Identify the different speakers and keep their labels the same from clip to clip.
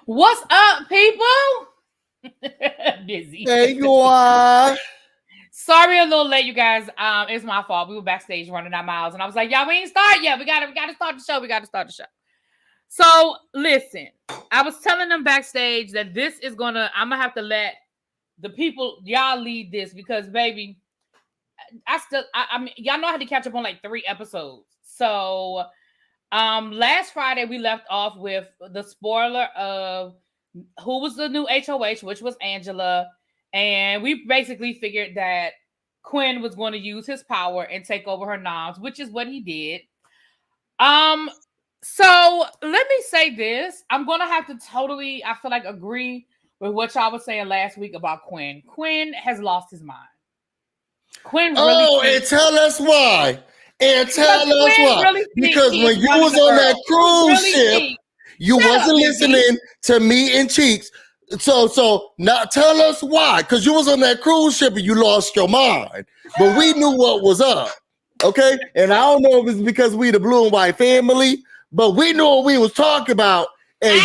Speaker 1: What's up, people? Busy.
Speaker 2: There you are.
Speaker 1: Sorry, a little late, you guys. It's my fault. We were backstage running our miles, and I was like, "Y'all, we ain't start yet. We gotta start the show. We gotta start the show." So, listen, I was telling them backstage that this is I'm gonna have to let the people y'all lead this because, baby, I mean, y'all know I had to catch up on like 3 episodes. So, last Friday we left off with the spoiler of who was the new HOH, which was Angela. And we basically figured that Quinn was going to use his power and take over her noms, which is what he did. So let me say this. I'm gonna have to totally, I feel like, agree with what y'all was saying last week about Quinn. Quinn has lost his mind. Quinn really
Speaker 2: And tell us why. And tell us why.
Speaker 1: really
Speaker 2: because when you was on that cruise ship, you wasn't listening to me and Cheeks. So now tell us why. Because you was on that cruise ship and you lost your mind. But we knew what was up. Okay? And I don't know if it's because we the blue and white family, but we knew what we was talking about. And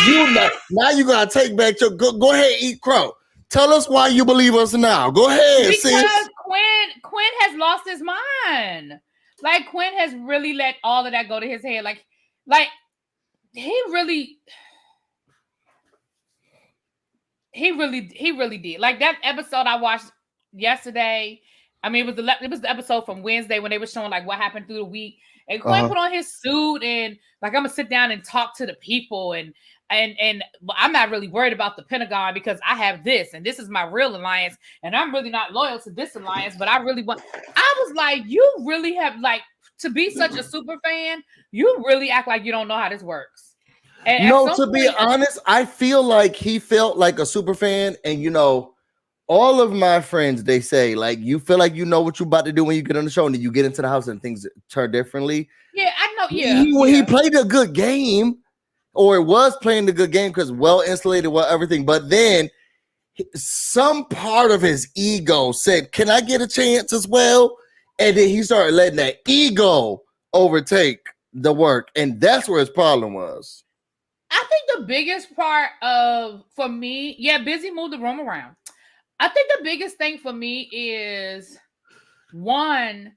Speaker 2: now you gotta take back your go ahead, eat crow. Tell us why you believe us now. Go ahead,
Speaker 1: because
Speaker 2: sis.
Speaker 1: Quinn has lost his mind. Like Quinn has really let all of that go to his head. Like he really did. Like that episode I watched yesterday. I mean, it was the episode from Wednesday when they were showing like what happened through the week. And Quinn put on his suit and like I'm gonna sit down and talk to the people and I'm not really worried about the Pentagon because I have this and this is my real alliance and I'm really not loyal to this alliance, but I really want. I was like, you really have like to be such a super fan. You really act like you don't know how this works.
Speaker 2: And to be honest, I feel like he felt like a super fan, and all of my friends, they say like you feel like you know what you're about to do when you get on the show, and then you get into the house and things turn differently.
Speaker 1: Yeah, I know.
Speaker 2: He played a good game, or it was playing a good game because well insulated, well everything. But then some part of his ego said, "Can I get a chance as well?" And then he started letting that ego overtake the work, and that's where his problem was.
Speaker 1: I think the biggest part for me, Busy moved the room around. I think the biggest thing for me is one,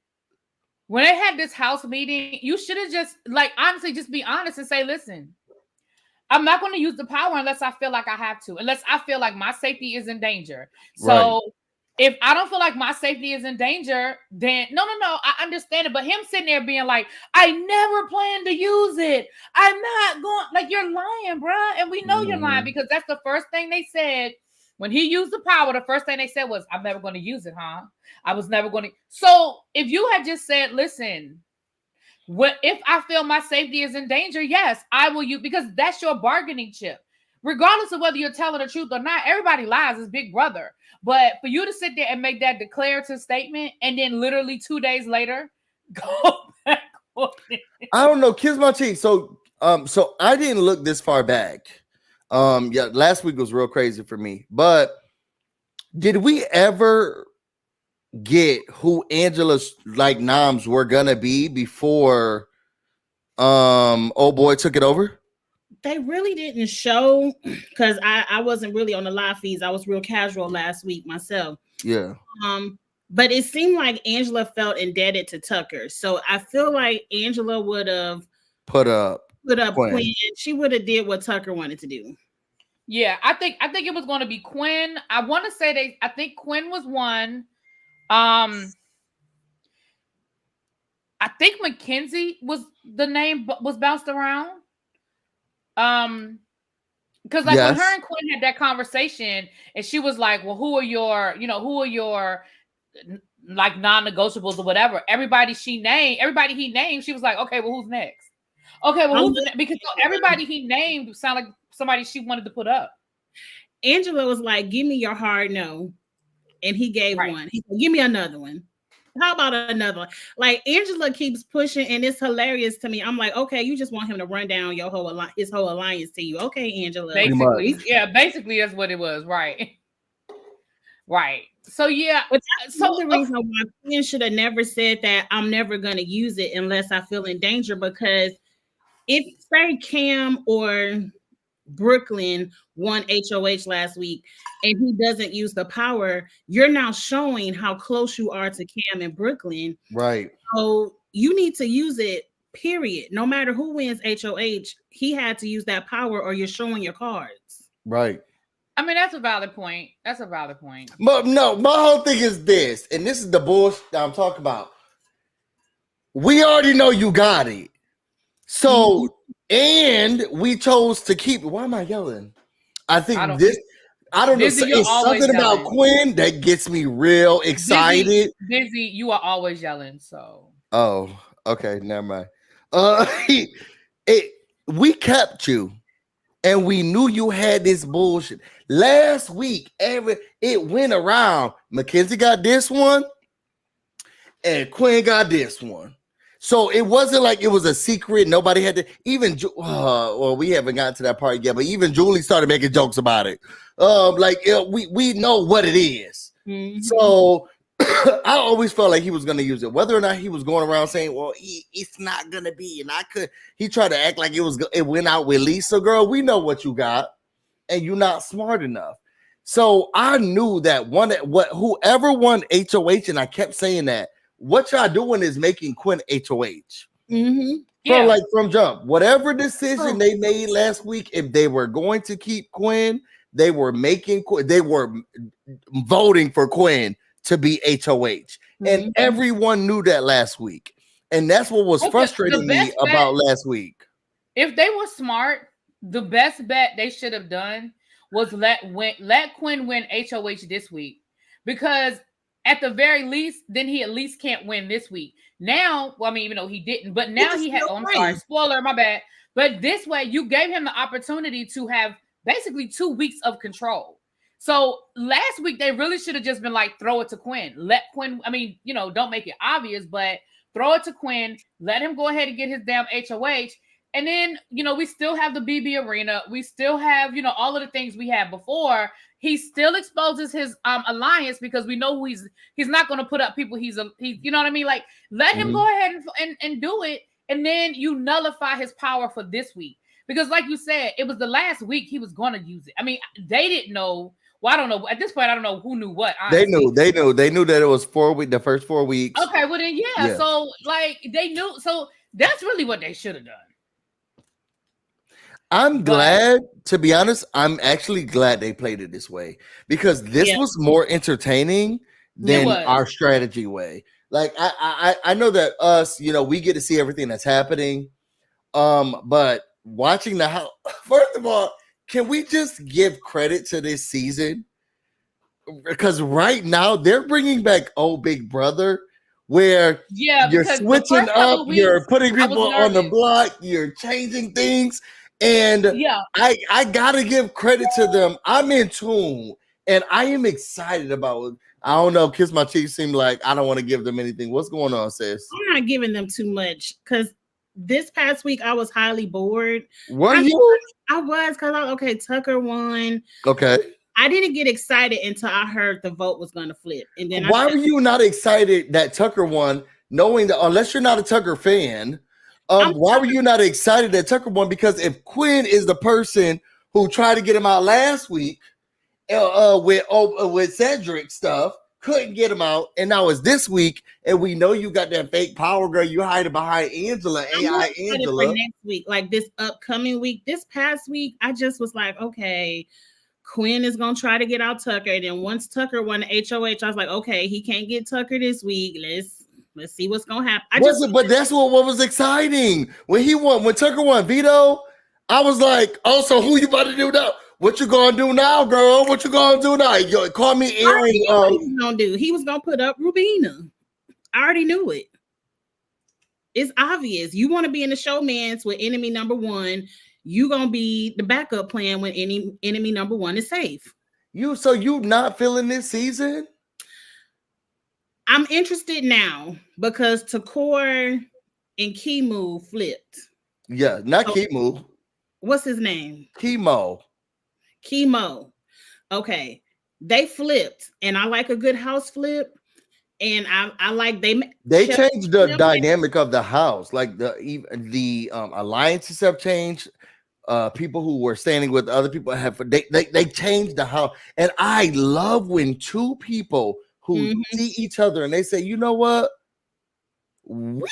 Speaker 1: when they had this house meeting, you should have just honestly just be honest and say, listen, I'm not going to use the power unless I feel like I have to, unless I feel like my safety is in danger. So if I don't feel like my safety is in danger, then no, I understand it. But him sitting there being like, I never plan to use it. I'm not going, like, you're lying, bruh. And we know you're lying because that's the first thing they said. When he used the power, the first thing they said was, I'm never going to use it, huh? I was never going to. So if you had just said, listen, if I feel my safety is in danger, yes, I will use, because that's your bargaining chip. Regardless of whether you're telling the truth or not, everybody lies. It's Big Brother. But for you to sit there and make that declarative statement and then literally 2 days later go back on it.
Speaker 2: I don't know, kiss my cheek. So I didn't look this far back. Last week was real crazy for me. But did we ever get who Angela's like noms were gonna be before old boy took it over?
Speaker 3: They really didn't show because I wasn't really on the live feeds. I was real casual last week myself.
Speaker 2: Yeah.
Speaker 3: But it seemed like Angela felt indebted to Tucker. So I feel like Angela would have
Speaker 2: put up
Speaker 3: Quinn. She would have did what Tucker wanted to do.
Speaker 1: Yeah, I think it was going to be Quinn. I want to say I think Quinn was one. I think Mackenzie was the name was bounced around. Because when her and Quinn had that conversation, and she was like, "Well, who are your like non-negotiables or whatever?" Everybody he named, she was like, "Okay, well, who's next?" Okay, well, who's because everybody he named sounded like somebody she wanted to put up.
Speaker 3: Angela was like, "Give me your hard no," and he gave one. He said, "Give me another one." How about another one? Like Angela keeps pushing, and it's hilarious to me. I'm like, okay, you just want him to run down his whole alliance to you. Okay, Angela.
Speaker 1: Basically that's what it was, right? Right. So yeah.
Speaker 3: But that's the reason why Quinn should have never said that I'm never gonna use it unless I feel in danger. Because if say Cam or Brooklyn won HOH last week and he doesn't use the power, you're now showing how close you are to Cam and Brooklyn.
Speaker 2: Right.
Speaker 3: So you need to use it, period. No matter who wins HOH, he had to use that power or you're showing your cards.
Speaker 2: Right.
Speaker 1: I mean, that's a valid point. That's a valid point.
Speaker 2: But no, my whole thing is this, and this is the bullshit that I'm talking about. We already know you got it. So, and we chose to keep. Why am I yelling? I think I don't know. It's something about Quinn that gets me real excited.
Speaker 1: Busy, you are always yelling. So.
Speaker 2: Oh, okay. Never mind. We kept you. And we knew you had this bullshit. Last week, it went around. Mackenzie got this one, and Quinn got this one. So it wasn't like it was a secret. Nobody had to. Even well, we haven't gotten to that part yet. But even Julie started making jokes about it. We know what it is. Mm-hmm. So I always felt like he was going to use it, whether or not he was going around saying, "Well, it's not going to be," and he tried to act like it went out with Lisa. Girl, we know what you got, and you're not smart enough. So I knew that whoever won HOH, and I kept saying that what y'all doing is making Quinn HOH. Mm-hmm. From jump, whatever decision they made last week, if they were going to keep Quinn, they were voting for Quinn to be HOH. And everyone knew that last week. And that's what was frustrating me about last week.
Speaker 1: If they were smart, the best bet they should have done was let Quinn win HOH this week. Because at the very least, then he at least can't win this week. Now, well, I mean, even though he didn't, but now he had, I'm sorry, spoiler, my bad. But this way, you gave him the opportunity to have basically 2 weeks of control. So last week, they really should have just been like, throw it to Quinn. Let Quinn, I mean, don't make it obvious, but throw it to Quinn. Let him go ahead and get his damn HOH. And then, we still have the BB Arena. We still have, all of the things we had before. He still exposes his alliance because we know who he's not going to put up people. He's you know what I mean? Like, let him go ahead and do it. And then you nullify his power for this week. Because like you said, it was the last week he was going to use it. I mean, they didn't know. Well, I don't know. At this point, I don't know who knew what. Honestly.
Speaker 2: They knew that it was the first 4 weeks.
Speaker 1: Okay, well then, yeah. So they knew. So that's really what they should have done.
Speaker 2: I'm glad, to be honest, I'm actually glad they played it this way because this was more entertaining than our strategy way. Like I know that us, we get to see everything that's happening. But watching the house, first of all, can we just give credit to this season? Because right now they're bringing back old Big Brother, where you're switching up, you're putting people on the block, you're changing things. And I gotta give credit to them. I'm in tune and I am excited about it. I don't know, Kiss My Cheek seemed like I don't want to give them anything. What's going on, sis?
Speaker 3: I'm not giving them too much because this past week I was highly bored.
Speaker 2: Were you?
Speaker 3: I was because Tucker won.
Speaker 2: Okay.
Speaker 3: I didn't get excited until I heard the vote was going to flip. And then
Speaker 2: why were you not excited that Tucker won, knowing that unless you're not a Tucker fan? Why were you not excited that Tucker won? Because if Quinn is the person who tried to get him out last week with Cedric stuff, couldn't get him out, and now it's this week, and we know you got that fake power, girl. You hiding behind Angela, AI Angela.
Speaker 3: For next week, like this upcoming week, this past week, I just was like, okay, Quinn is gonna try to get out Tucker, and then once Tucker won the HOH, I was like, okay, he can't get Tucker this week. Let's see what's gonna happen.
Speaker 2: But that's what was exciting when Tucker won veto. I was like, oh, so who you about to do now? What you gonna do now, girl? What you gonna do now? You call me Aaron.
Speaker 3: What he was gonna do? He was gonna put up Rubina. I already knew it. It's obvious. You want to be in the showmans with enemy number one. You gonna be the backup plan when enemy number one is safe.
Speaker 2: You not feeling this season?
Speaker 3: I'm interested now because Takor and Kimu flipped.
Speaker 2: Yeah, not Kimu.
Speaker 3: What's his name?
Speaker 2: Chemo.
Speaker 3: Okay, they flipped, and I like a good house flip. And I like they
Speaker 2: changed the dynamic of the house. Like the alliances have changed. people who were standing with other people they changed the house. And I love when two people who see each other and they say, you know what, we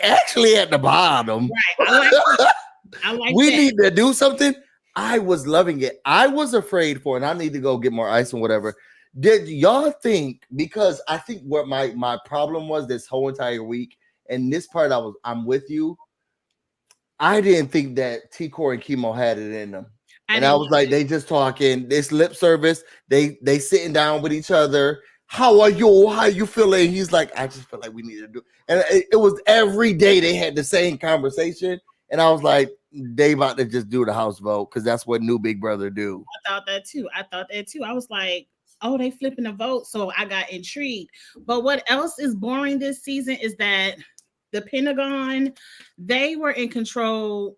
Speaker 2: actually at the bottom.
Speaker 3: Right. I like
Speaker 2: we
Speaker 3: that.
Speaker 2: need to do something. I was loving it. I was afraid for, and I need to go get more ice and whatever. Did y'all think, because I think what my problem was this whole entire week, and this part I'm with you. I didn't think that T-Core and Chemo had it in them. And I was like, they just talking, this lip service, they sitting down with each other. How are you? How you feeling? He's like, I just feel like we need to do. And it was every day they had the same conversation. And I was like, they about to just do the house vote because that's what new Big Brother do.
Speaker 3: I thought that too. I was like, oh, they flipping the vote. So I got intrigued. But what else is boring this season is that the Pentagon, they were in control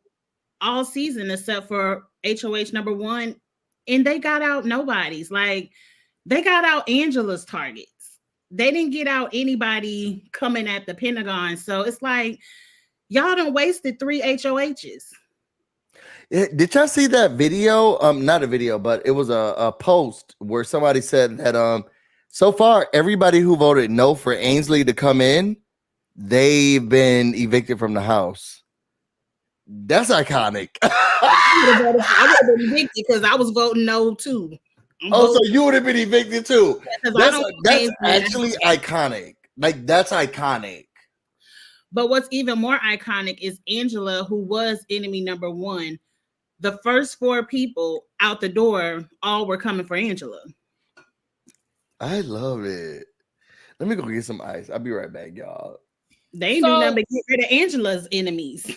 Speaker 3: all season except for HOH number 1. And they got out nobody's. Like, they got out Angela's targets. They didn't get out anybody coming at the Pentagon. So it's like, y'all done wasted 3 HOHs.
Speaker 2: Did y'all see that video? Not a video, but it was a post where somebody said that so far everybody who voted no for Ainsley to come in, they've been evicted from the house. That's iconic.
Speaker 3: I would have been evicted because I was voting no too.
Speaker 2: So you would have been evicted too. That's actually iconic. Like, that's iconic.
Speaker 3: But what's even more iconic is Angela, who was enemy number 1. The first 4 people out the door all were coming for Angela.
Speaker 2: I love it. Let me go get some ice. I'll be right back, y'all.
Speaker 3: They ain't do nothing but get rid of Angela's enemies.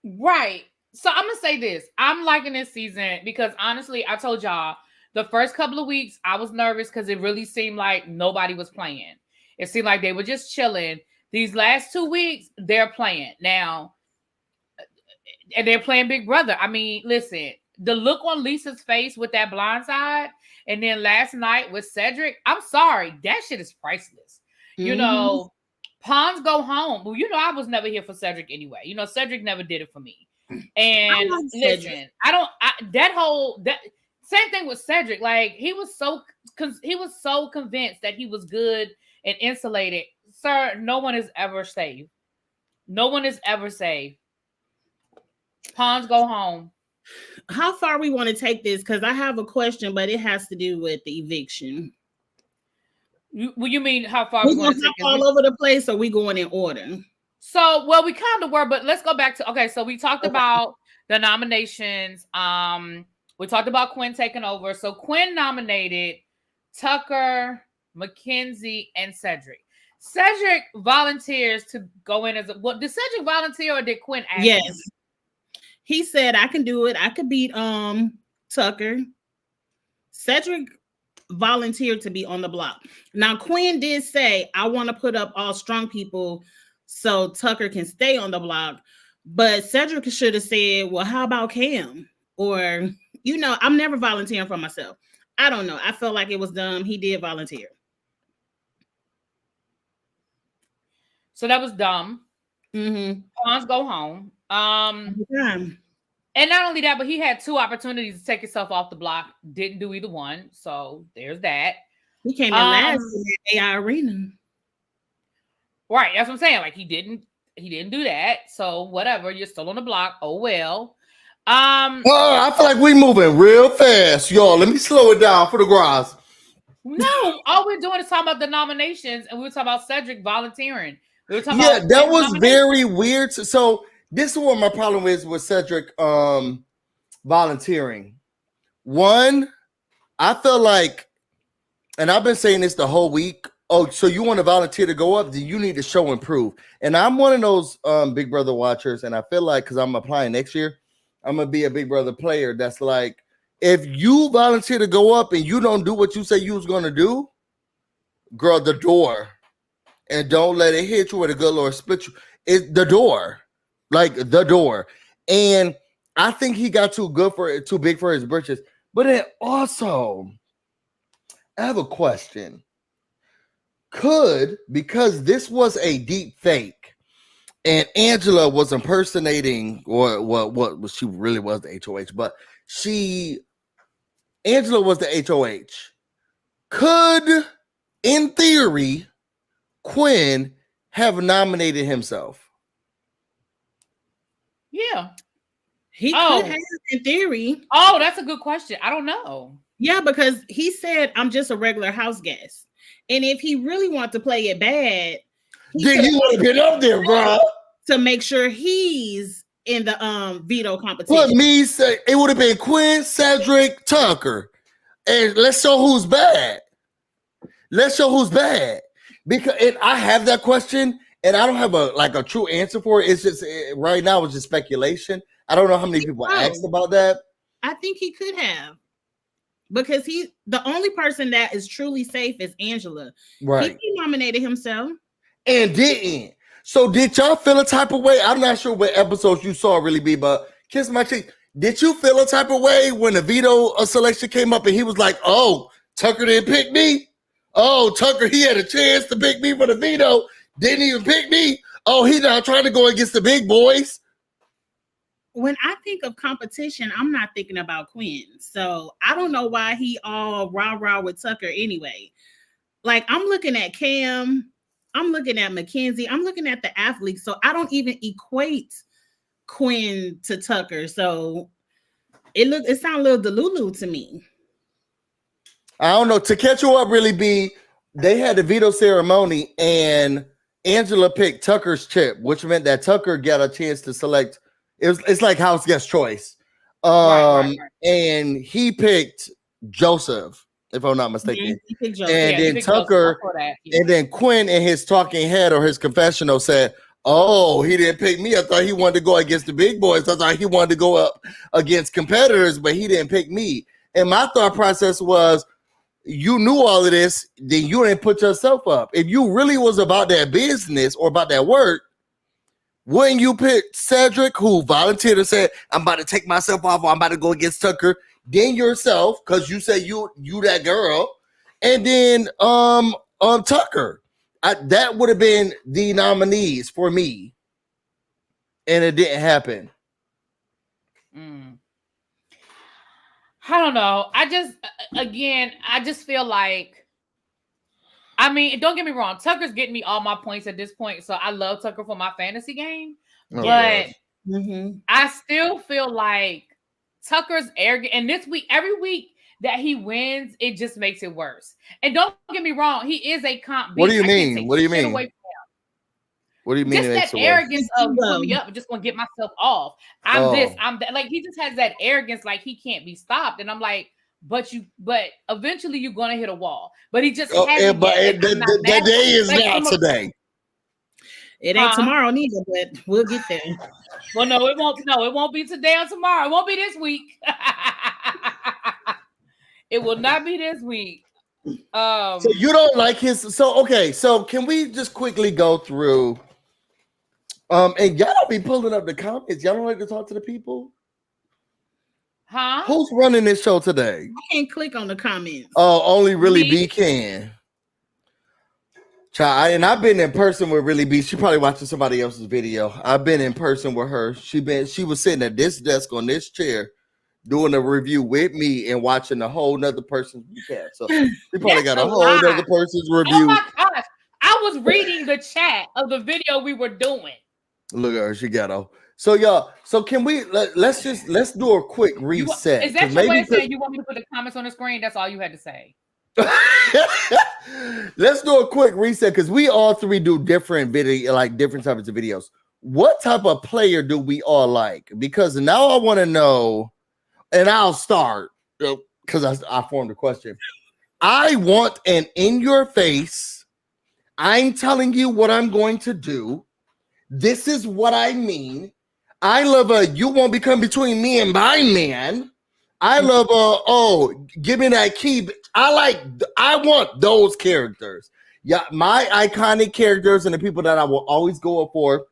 Speaker 1: Right. So I'm gonna say this. I'm liking this season because honestly, I told y'all the first couple of weeks I was nervous because it really seemed like nobody was playing. It seemed like they were just chilling. These last 2 weeks, they're playing now, and they're playing Big Brother. I mean, listen, the look on Lisa's face with that blind side, and then last night with Cedric, I'm sorry, that shit is priceless. You know, Pawns go home. Well, you know, I was never here for Cedric anyway. You know, Cedric never did it for me. And listen, that same thing with Cedric. Like, he was so convinced that he was good and insulated. Sir, no one is ever safe. No one is ever safe. Pawns go home.
Speaker 3: How far we want to take this? Because I have a question, but it has to do with the eviction.
Speaker 1: You mean how far
Speaker 3: we want to take all over the place, or we going in order?
Speaker 1: So, well, we kind of were, but let's go back to, okay, so we talked about the nominations. We talked about Quinn taking over. So Quinn nominated Tucker, Mackenzie, and Cedric. Cedric volunteers to go in as a, well, did Cedric volunteer or did Quinn ask him?
Speaker 3: He said, I can do it. I could beat Tucker. Cedric volunteered to be on the block. Now, Quinn did say, I want to put up all strong people so Tucker can stay on the block. But Cedric should have said, well, how about Cam? Or, you know, I'm never volunteering for myself. I don't know. I felt like it was dumb. He did volunteer.
Speaker 1: So that was dumb. Pawns go home. And not only that, but he had 2 opportunities to take himself off the block. Didn't do either one. So there's that.
Speaker 3: He came in last in the AI arena.
Speaker 1: Right. That's what I'm saying. Like, he didn't do that. So whatever. You're still on the block. Oh well.
Speaker 2: I feel like we moving real fast, y'all. Let me slow it down for the grass.
Speaker 1: No, all we're doing is talking about the nominations, and we were talking about Cedric volunteering. We were talking
Speaker 2: about that was very weird. So this is what my problem is with Cedric volunteering. One, I feel like, and I've been saying this the whole week. Oh, so you want to volunteer to go up? Then you need to show and prove. And I'm one of those Big Brother watchers, and I feel like because I'm applying next year, I'm gonna be a Big Brother player. That's like, if you volunteer to go up and you don't do what you say you was gonna do, girl, the door. And don't let it hit you with a good Lord split you. It's the door. Like the door. And I think he got too big for his britches. But then also, I have a question. Because this was a deep fake, and Angela was impersonating, or what she really was the HOH, but Angela was the HOH. Could, in theory, Quinn have nominated himself?
Speaker 1: Yeah.
Speaker 3: He could have, in theory.
Speaker 1: Oh, that's a good question. I don't know.
Speaker 3: Yeah, because he said, I'm just a regular house guest. And if he really wanted to play it bad,
Speaker 2: then he would have been up there, bro.
Speaker 3: To make sure he's in the veto competition.
Speaker 2: What me say, it would have been Quinn, Cedric, Tucker. And let's show who's bad. Let's show who's bad. Because I have that question, and I don't have a true answer for it. It's just right now it's just speculation. I don't know how many people asked about that.
Speaker 3: I think he could have. Because the only person that is truly safe is Angela.
Speaker 2: Right.
Speaker 3: He nominated himself.
Speaker 2: And didn't. So did y'all feel a type of way? I'm not sure what episodes you saw really be, but kiss my cheek. Did you feel a type of way when the veto selection came up and he was like, oh, Tucker didn't pick me? Oh, Tucker, he had a chance to pick me for the veto. Didn't even pick me. Oh, he's not trying to go against the big boys.
Speaker 3: When I think of competition, I'm not thinking about Quinn. So I don't know why he all rah-rah with Tucker anyway. Like, I'm looking at Cam, I'm looking at Mackenzie, I'm looking at the athletes. So I don't even equate Quinn to Tucker. So it sounds a little delulu to me.
Speaker 2: I don't know. To catch you up, really be they had the veto ceremony and Angela picked Tucker's chip, which meant that Tucker got a chance to select. It's like house guest choice. Right. And he picked Joseph, if I'm not mistaken.
Speaker 3: Mm-hmm.
Speaker 2: And then Tucker, and then Quinn in his talking head or his confessional said, oh, he didn't pick me. I thought he wanted to go against the big boys. I thought he wanted to go up against competitors, but he didn't pick me. And my thought process was, you knew all of this, then you didn't put yourself up. If you really was about that business or about that work, wouldn't you pick Cedric, who volunteered and said, I'm about to take myself off, or I'm about to go against Tucker, then yourself, because you say you that girl, and then Tucker. That would have been the nominees for me. And it didn't happen.
Speaker 1: I don't know. I just feel like, I mean, don't get me wrong. Tucker's getting me all my points at this point. So I love Tucker for my fantasy game. Oh, but I still feel like Tucker's arrogant. And this week, every week that he wins, it just makes it worse. And don't get me wrong. He is a comp.
Speaker 2: What do you mean? What do you mean? What do you mean?
Speaker 1: Just that arrogance of put me up. I'm just gonna get myself off. I'm this. I'm that. Like, he just has that arrogance, like he can't be stopped. And I'm like, but eventually you're gonna hit a wall. But he just hasn't.
Speaker 2: But that day is not today.
Speaker 3: It ain't tomorrow neither, but we'll get there.
Speaker 1: Well, no, it won't. No, it won't be today or tomorrow. It won't be this week. It will not be this week.
Speaker 2: So you don't like his. So okay. So can we just quickly go through? And y'all don't be pulling up the comments. Y'all don't like to talk to the people.
Speaker 1: Huh?
Speaker 2: Who's running this show today?
Speaker 3: I can't click on the comments.
Speaker 2: Oh, only Really B can. Child, and I've been in person with Really B. She probably watching somebody else's video. I've been in person with her. She was sitting at this desk on this chair doing a review with me and watching a whole nother person's recap. So she probably got a whole other person's review. Oh
Speaker 1: my gosh. I was reading the chat of the video we were doing.
Speaker 2: Look at her, she got off. So y'all, can we let's do a quick reset.
Speaker 1: Is that your way of saying you want me to put the comments on the screen? That's all you had to say.
Speaker 2: Let's do a quick reset because we all three do different video, like different types of videos. What type of player do we all like? Because now I want to know, and I'll start because I formed a question. I want an in your face. I'm telling you what I'm going to do. This is what I mean. I love you won't become between me and my man. I love give me that key. I want those characters. Yeah, my iconic characters and the people that I will always go up for.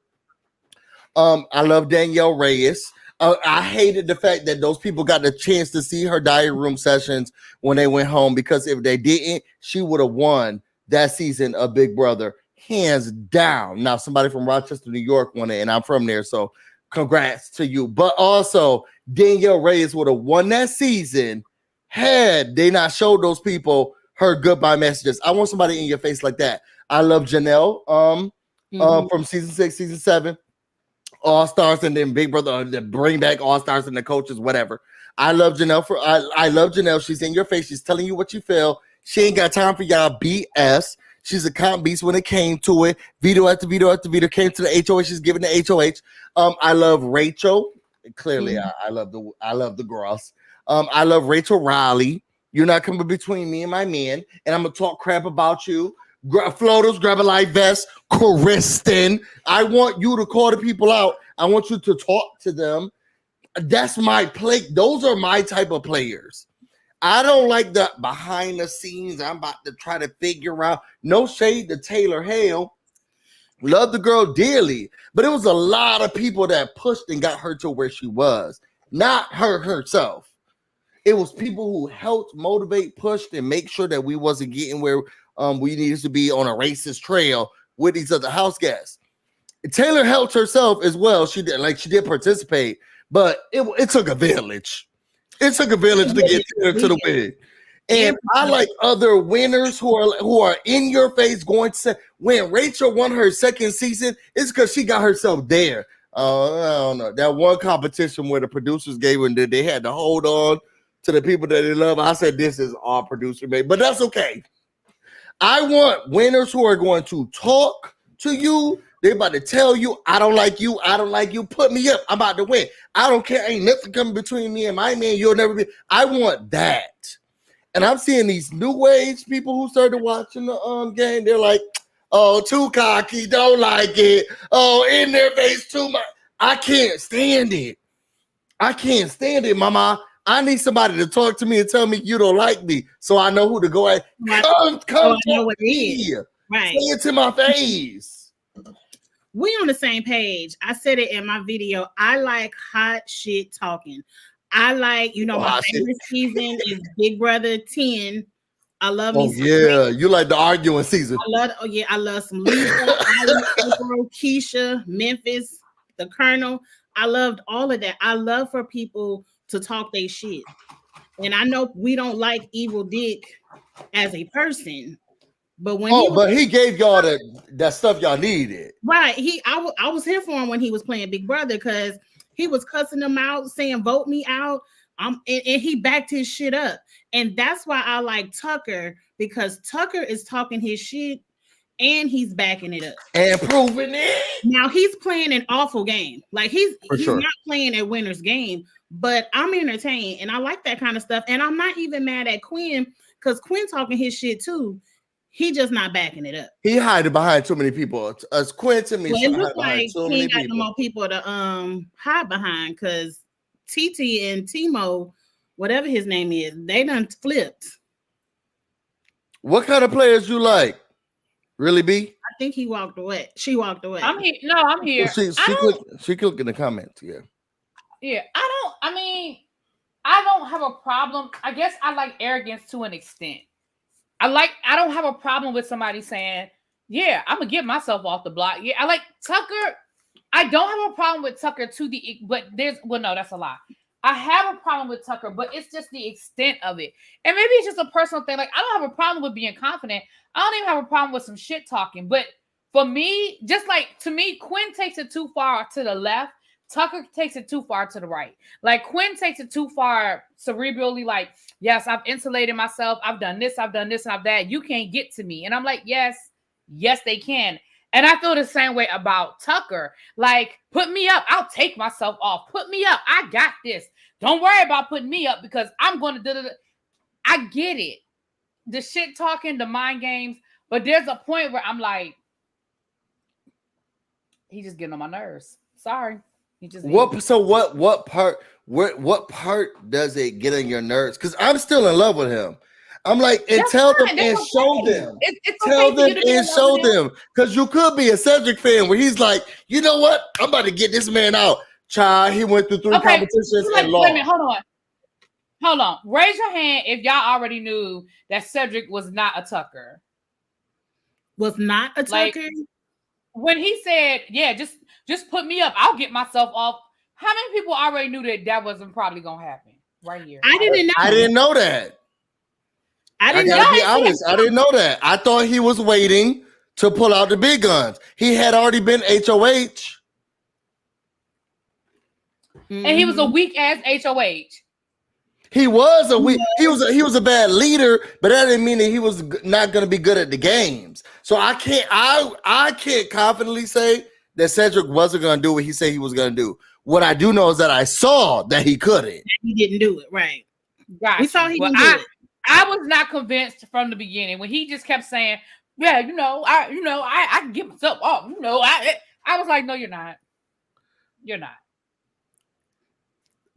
Speaker 2: I love Danielle Reyes. I hated the fact that those people got the chance to see her diary room sessions when they went home, because if they didn't, she would have won that season of Big Brother hands down. Now, somebody from Rochester, New York won it, and I'm from there, so congrats to you. But also, Danielle Reyes would have won that season had they not showed those people her goodbye messages. I want somebody in your face like that. I love Janelle from season 6, season 7, All Stars, and then Big Brother, bring back All Stars and the coaches, whatever. I love Janelle I love Janelle. She's in your face. She's telling you what you feel. She ain't got time for y'all BS. She's a comp beast when it came to it. Veto after veto after veto came to the HOH. She's giving the HOH. I love Rachel. Clearly, I love the girls. I love Rachel Riley. You're not coming between me and my man, and I'm gonna talk crap about you. Floaters, grab a light vest, Kristen. I want you to call the people out. I want you to talk to them. That's my play. Those are my type of players. I don't like the behind the scenes. I'm about to try to figure out. No shade to Taylor Hale. Love the girl dearly, but it was a lot of people that pushed and got her to where she was. Not her herself. It was people who helped motivate, pushed, and make sure that we wasn't getting where we needed to be on a racist trail with these other house guests. Taylor helped herself as well. She did participate, but it took a village. It took a village to get Taylor to the win. And I like other winners who are in your face going to say, when Rachel won her second season, it's because she got herself there. I don't know. That one competition where the producers gave her, they had to hold on to the people that they love. I said, this is all producer made, but that's okay. I want winners who are going to talk to you. They're about to tell you, I don't like you. I don't like you. Put me up. I'm about to win. I don't care. Ain't nothing coming between me and my man. You'll never be. I want that. And I'm seeing these new age people who started watching the game. They're like, oh, too cocky. Don't like it. Oh, in their face too much. I can't stand it. I can't stand it, mama. I need somebody to talk to me and tell me you don't like me, so I know who to go at. Come talk to me. Right. Say it to my face.
Speaker 3: We on the same page. I said it in my video. I like hot shit talking. I like, my favorite season is Big Brother 10. I love me.
Speaker 2: Oh yeah, you like the arguing season.
Speaker 3: I love some Lisa, Keisha, Memphis, the Colonel. I loved all of that. I love for people to talk their shit. And I know we don't like Evil Dick as a person, but when he
Speaker 2: gave y'all that stuff y'all needed.
Speaker 3: Right. I was here for him when he was playing Big Brother because he was cussing them out, saying vote me out. And he backed his shit up. And that's why I like Tucker, because Tucker is talking his shit and he's backing it up
Speaker 2: and proving it.
Speaker 3: Now he's playing an awful game. Like he's not playing a winner's game, but I'm entertained and I like that kind of stuff. And I'm not even mad at Quinn because Quinn talking his shit too. He just not backing it up.
Speaker 2: He hiding behind too many people. As Quinn to me,
Speaker 3: it looks like he ain't got no more people to hide behind because TT and Timo, whatever his name is, they done flipped.
Speaker 2: What kind of players you like? Really, B?
Speaker 3: I think he walked away. She walked away.
Speaker 1: I'm here. No, I'm here.
Speaker 2: She clicked in the comments. Yeah.
Speaker 1: Yeah. I don't have a problem. I guess I like arrogance to an extent. I don't have a problem with somebody saying, yeah, I'm gonna get myself off the block. Yeah, I like Tucker. I don't have a problem with Tucker no, that's a lie. I have a problem with Tucker, but it's just the extent of it. And maybe it's just a personal thing. Like, I don't have a problem with being confident. I don't even have a problem with some shit talking. But for me, to me, Quinn takes it too far to the left. Tucker takes it too far to the right. Like, Quinn takes it too far cerebrally, like, yes, I've insulated myself. I've done this, and I've that. You can't get to me. And I'm like, yes, they can. And I feel the same way about Tucker. Like, put me up. I'll take myself off. Put me up. I got this. Don't worry about putting me up because I'm going to do it. I get it. The shit talking, the mind games. But there's a point where I'm like, he's just getting on my nerves. Sorry.
Speaker 2: What part does it get on your nerves? Because I'm still in love with him. I'm like, and tell them and show them. Tell them and show them. Because you could be a Cedric fan where he's like, you know what? I'm about to get this man out. Child, he went through 3 competitions and lost. Wait a minute,
Speaker 1: hold on. Raise your hand if y'all already knew that Cedric was not a Tucker.
Speaker 3: Was not a Tucker.
Speaker 1: Like, when he said, "Yeah, just put me up, I'll get myself off." How many people already knew that wasn't probably gonna happen right here?
Speaker 3: I didn't know.
Speaker 2: I didn't know that. I gotta be honest. I didn't know that. I thought he was waiting to pull out the big guns. He had already been HOH.
Speaker 1: And he was a weak ass HOH.
Speaker 2: He was a weak. He was a bad leader, but that didn't mean that he was not going to be good at the games. So I can't confidently say that Cedric wasn't going to do what he said he was going to do. What I do know is that I saw that he couldn't.
Speaker 3: He didn't do it right.
Speaker 1: Gotcha.
Speaker 3: We saw he didn't do it.
Speaker 1: I was not convinced from the beginning when he just kept saying, "Yeah, I can get myself off." I was like, "No, you're not. You're not."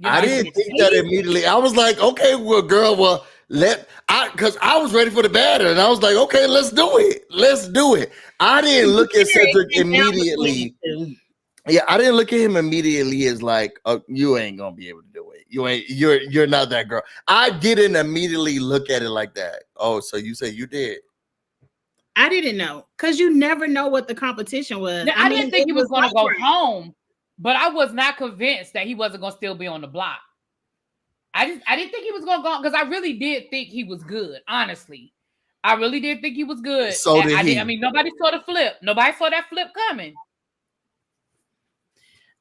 Speaker 2: I didn't think that immediately. I was like, "Okay, well, girl, because I was ready for the batter, and I was like, okay, let's do it. Let's do it." I didn't look at Cedric immediately. Yeah, I didn't look at him immediately as like, "Oh, you ain't gonna be able to do it. You're not that girl." I didn't immediately look at it like that. Oh, so you say you did?
Speaker 3: I didn't know, because you never know what the competition was.
Speaker 1: Now, I didn't think he was going to go home, but I was not convinced that he wasn't going to still be on the block. I didn't think he was going to go, because I really did think he was good. Honestly, I really did think he was good.
Speaker 2: So did he.
Speaker 1: I mean, nobody saw the flip. Nobody saw that flip coming.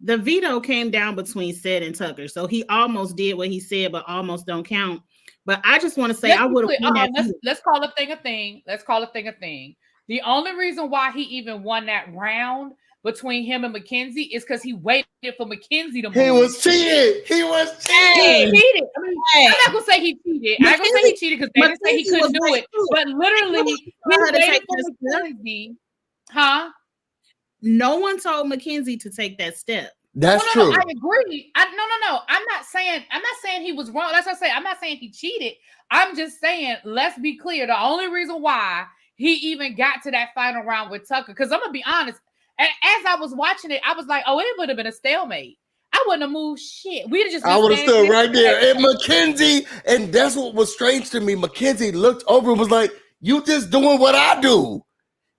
Speaker 3: The veto came down between Ced and Tucker, so he almost did what he said, but almost don't count. But I just want to say, I would have.
Speaker 1: Let's call a thing a thing. Let's call a thing a thing. The only reason why he even won that round between him and Mackenzie is because he waited for Mackenzie to move.
Speaker 2: He was cheating. He
Speaker 1: cheated. I mean, I'm not gonna say he cheated. I'm not gonna say he cheated because they didn't say he couldn't do it. But literally, he waited for Mackenzie. Huh?
Speaker 3: No one told Mackenzie to take that step.
Speaker 2: That's true.
Speaker 1: I agree. No. I'm not saying he was wrong. That's what I say. I'm not saying he cheated. I'm just saying, let's be clear. The only reason why he even got to that final round with Tucker, because I'm gonna be honest, and as I was watching it, I was like, oh, it would have been a stalemate. I wouldn't have moved shit. We'd have just.
Speaker 2: I would have stood right there. And Mackenzie, and that's what was strange to me. Mackenzie looked over and was like, "You just doing what I do.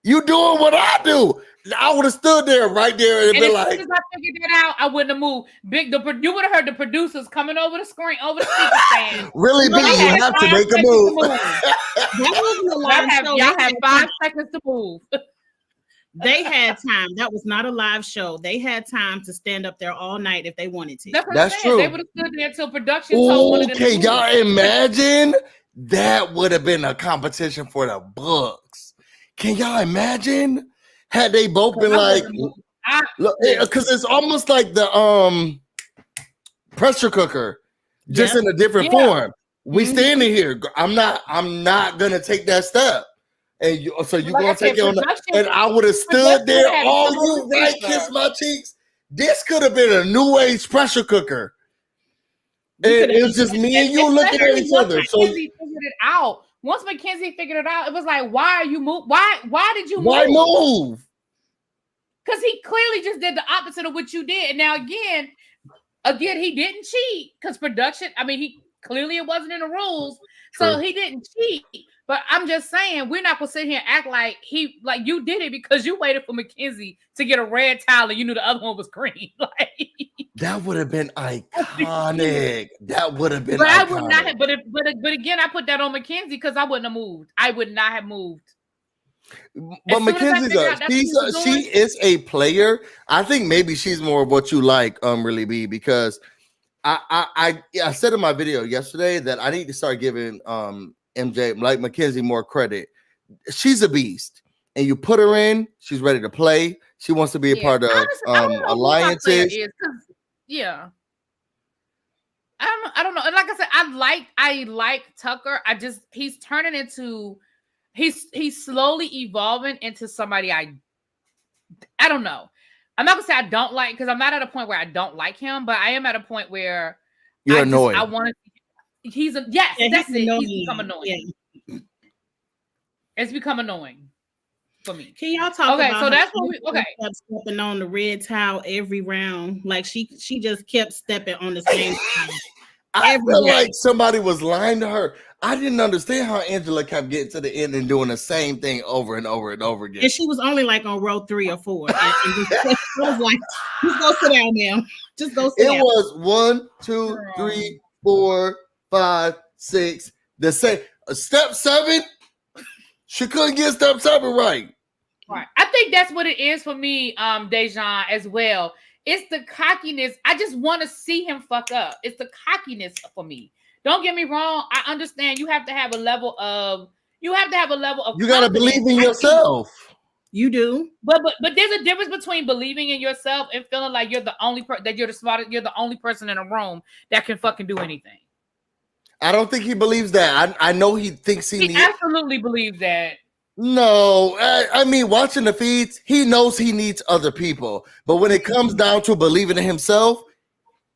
Speaker 2: You doing what I do." I would have stood there right there and been like,
Speaker 1: as soon as I figured that out, I wouldn't have moved. You would have heard the producers coming over the screen, over the speaker saying,
Speaker 2: "Really, big, you have to make a move."
Speaker 1: Y'all have 5 seconds to move.
Speaker 3: They had time. That was not a live show. They had time to stand up there all night if they wanted to.
Speaker 2: That's true.
Speaker 1: They would have stood there until production told one of them.
Speaker 2: Okay, y'all imagine that would have been a competition for the books. Can y'all imagine? Had they both been like, because it's almost like the pressure cooker, just in a different form. We standing here. I'm not gonna take that step, and you're gonna take it on. And I would have stood there. Oh, you right, kiss my cheeks. This could have been a new age pressure cooker. And it was just me and you looking at each other. So
Speaker 1: Mackenzie figured it out. Once Mackenzie figured it out, it was like, why are you move? Why did you move?
Speaker 2: Why move?
Speaker 1: Because he clearly just did the opposite of what you did. And now again, he didn't cheat because production. I mean, it wasn't in the rules, so he didn't cheat. But I'm just saying, we're not gonna sit here and act like you did it because you waited for Mackenzie to get a red towel and you knew the other one was green.
Speaker 2: That would have been iconic. That would have been.
Speaker 1: But
Speaker 2: iconic.
Speaker 1: I would not have. But again, I put that on Mackenzie because I wouldn't have moved. I would not have moved.
Speaker 2: But Mackenzie's she is a player. I think maybe she's more of what you like, really be, because I said in my video yesterday that I need to start giving MJ like Mackenzie more credit. She's a beast, and you put her in, she's ready to play. She wants to be a part of alliances.
Speaker 1: Yeah. I don't know. And like I said, I like Tucker. He's turning into he's slowly evolving into somebody I don't know. I'm not gonna say I don't like, because I'm not at a point where I don't like him, but I am at a point where
Speaker 2: you're annoyed.
Speaker 1: I want to. That's it. He's become annoying. Yeah. It's become annoying for me.
Speaker 3: Can y'all talk about?
Speaker 1: So that's what
Speaker 3: kept stepping on the red towel every round. Like she just kept stepping on the same time.
Speaker 2: I feel like somebody was lying to her. I didn't understand how Angela kept getting to the end and doing the same thing over and over and over again.
Speaker 3: And she was only like on row 3 or 4. And I was like, just go sit down now. Just go sit down.
Speaker 2: It was 1, 2, 3, 4, 5, 6. The same. Step 7. She couldn't get step 7 right.
Speaker 1: Right. I think that's what it is for me, Dejan, as well. It's the cockiness. I just want to see him fuck up. It's the cockiness for me. Don't get me wrong. I understand you have to have a level of. You got to
Speaker 2: believe in yourself.
Speaker 3: You do,
Speaker 1: but there's a difference between believing in yourself and feeling like you're the only that you're the smartest. You're the only person in a room that can fucking do anything.
Speaker 2: I don't think he believes that. I know he thinks
Speaker 1: he absolutely believes that.
Speaker 2: No, I mean, watching the feeds, he knows he needs other people. But when it comes down to believing in himself,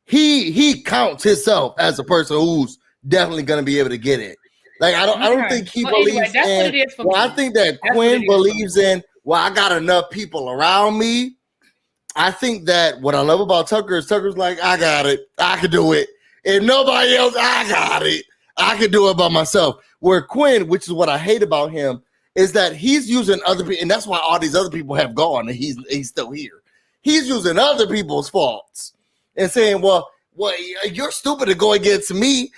Speaker 2: he counts himself as a person who's definitely going to be able to get it. Like I don't think he believes
Speaker 1: that's
Speaker 2: in.
Speaker 1: What it is for me.
Speaker 2: I think that Quinn believes in. Well, I got enough people around me. I think that what I love about Tucker is Tucker's like, I got it. I can do it. If nobody else, I got it. I can do it by myself. Where Quinn, which is what I hate about him, is that he's using other people, and that's why all these other people have gone, and he's still here. He's using other people's faults and saying, well, you're stupid to go against me.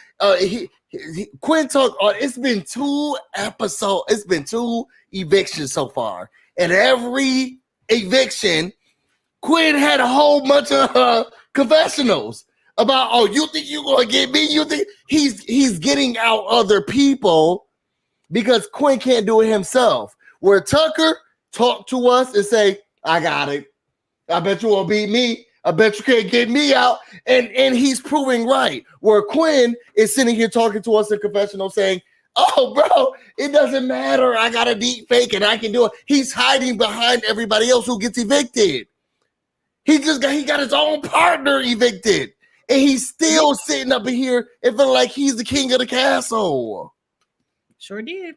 Speaker 2: Quinn talk. It's been 2 episodes. It's been 2 evictions so far, and every eviction, Quinn had a whole bunch of confessionals about, oh, you think you're gonna get me? You think he's getting out other people because Quinn can't do it himself. Where Tucker talk to us and say, I got it. I bet you won't beat me. I bet you can't get me out. And he's proving right. Where Quinn is sitting here talking to us in confessional saying, oh, bro, it doesn't matter. I got a deep fake and I can do it. He's hiding behind everybody else who gets evicted. He got his own partner evicted. And he's still sitting up in here and feeling like he's the king of the castle.
Speaker 3: Sure did.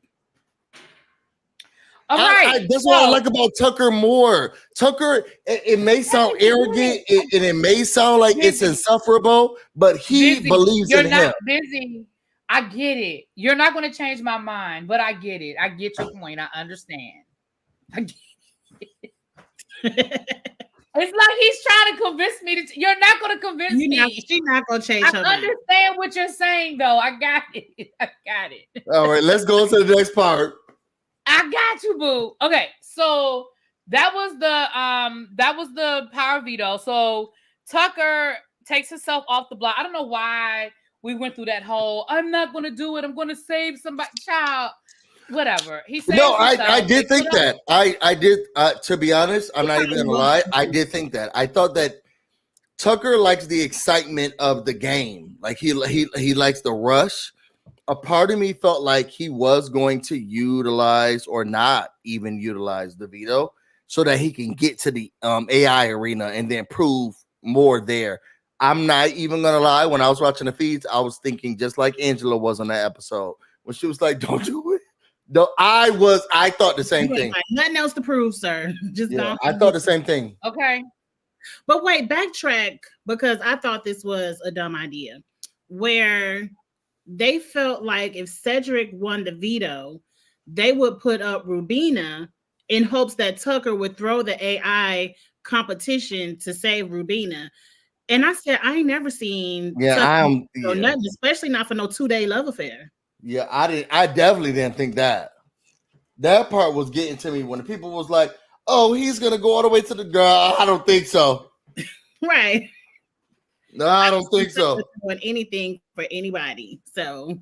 Speaker 1: All right.
Speaker 2: That's what I like about Tucker more. Tucker, it may sound arrogant and it may sound like it's insufferable, but he believes in him.
Speaker 1: Busy. I get it. You're not going to change my mind, but I get it. I get your point. I understand. I get it. It's like he's trying to convince me you're not going to convince me.
Speaker 3: She's not going to change her mind.
Speaker 1: I understand what you're saying, though. I got it.
Speaker 2: All right, let's go to the next part.
Speaker 1: I got you, boo. Okay, so that was the power veto. So Tucker takes himself off the block. I don't know why we went through that whole, I'm not going to do it. I'm going to save somebody. Child, whatever. He said, no,
Speaker 2: I did think that. I did, to be honest, I'm not even going to lie. I did think that. I thought that Tucker likes the excitement of the game. Like he likes the rush. A part of me felt like he was going to utilize or not even utilize the veto so that he can get to the AI arena and then prove more there. I'm not even going to lie. When I was watching the feeds, I was thinking just like Angela was on that episode when she was like, don't do it. No, I thought the same thing.
Speaker 3: Nothing else to prove, sir.
Speaker 2: I thought the same thing.
Speaker 1: Okay.
Speaker 3: But wait, backtrack, because I thought this was a dumb idea where they felt like if Cedric won the veto, they would put up Rubina in hopes that Tucker would throw the AI competition to save Rubina. And I said, I ain't never seen nothing, especially not for no 2-day love affair.
Speaker 2: Yeah, I definitely didn't think that. That part was getting to me when the people was like, oh, he's gonna go all the way to the girl. I don't think so.
Speaker 3: Right.
Speaker 2: No, I don't think so.
Speaker 3: Doing anything for anybody. So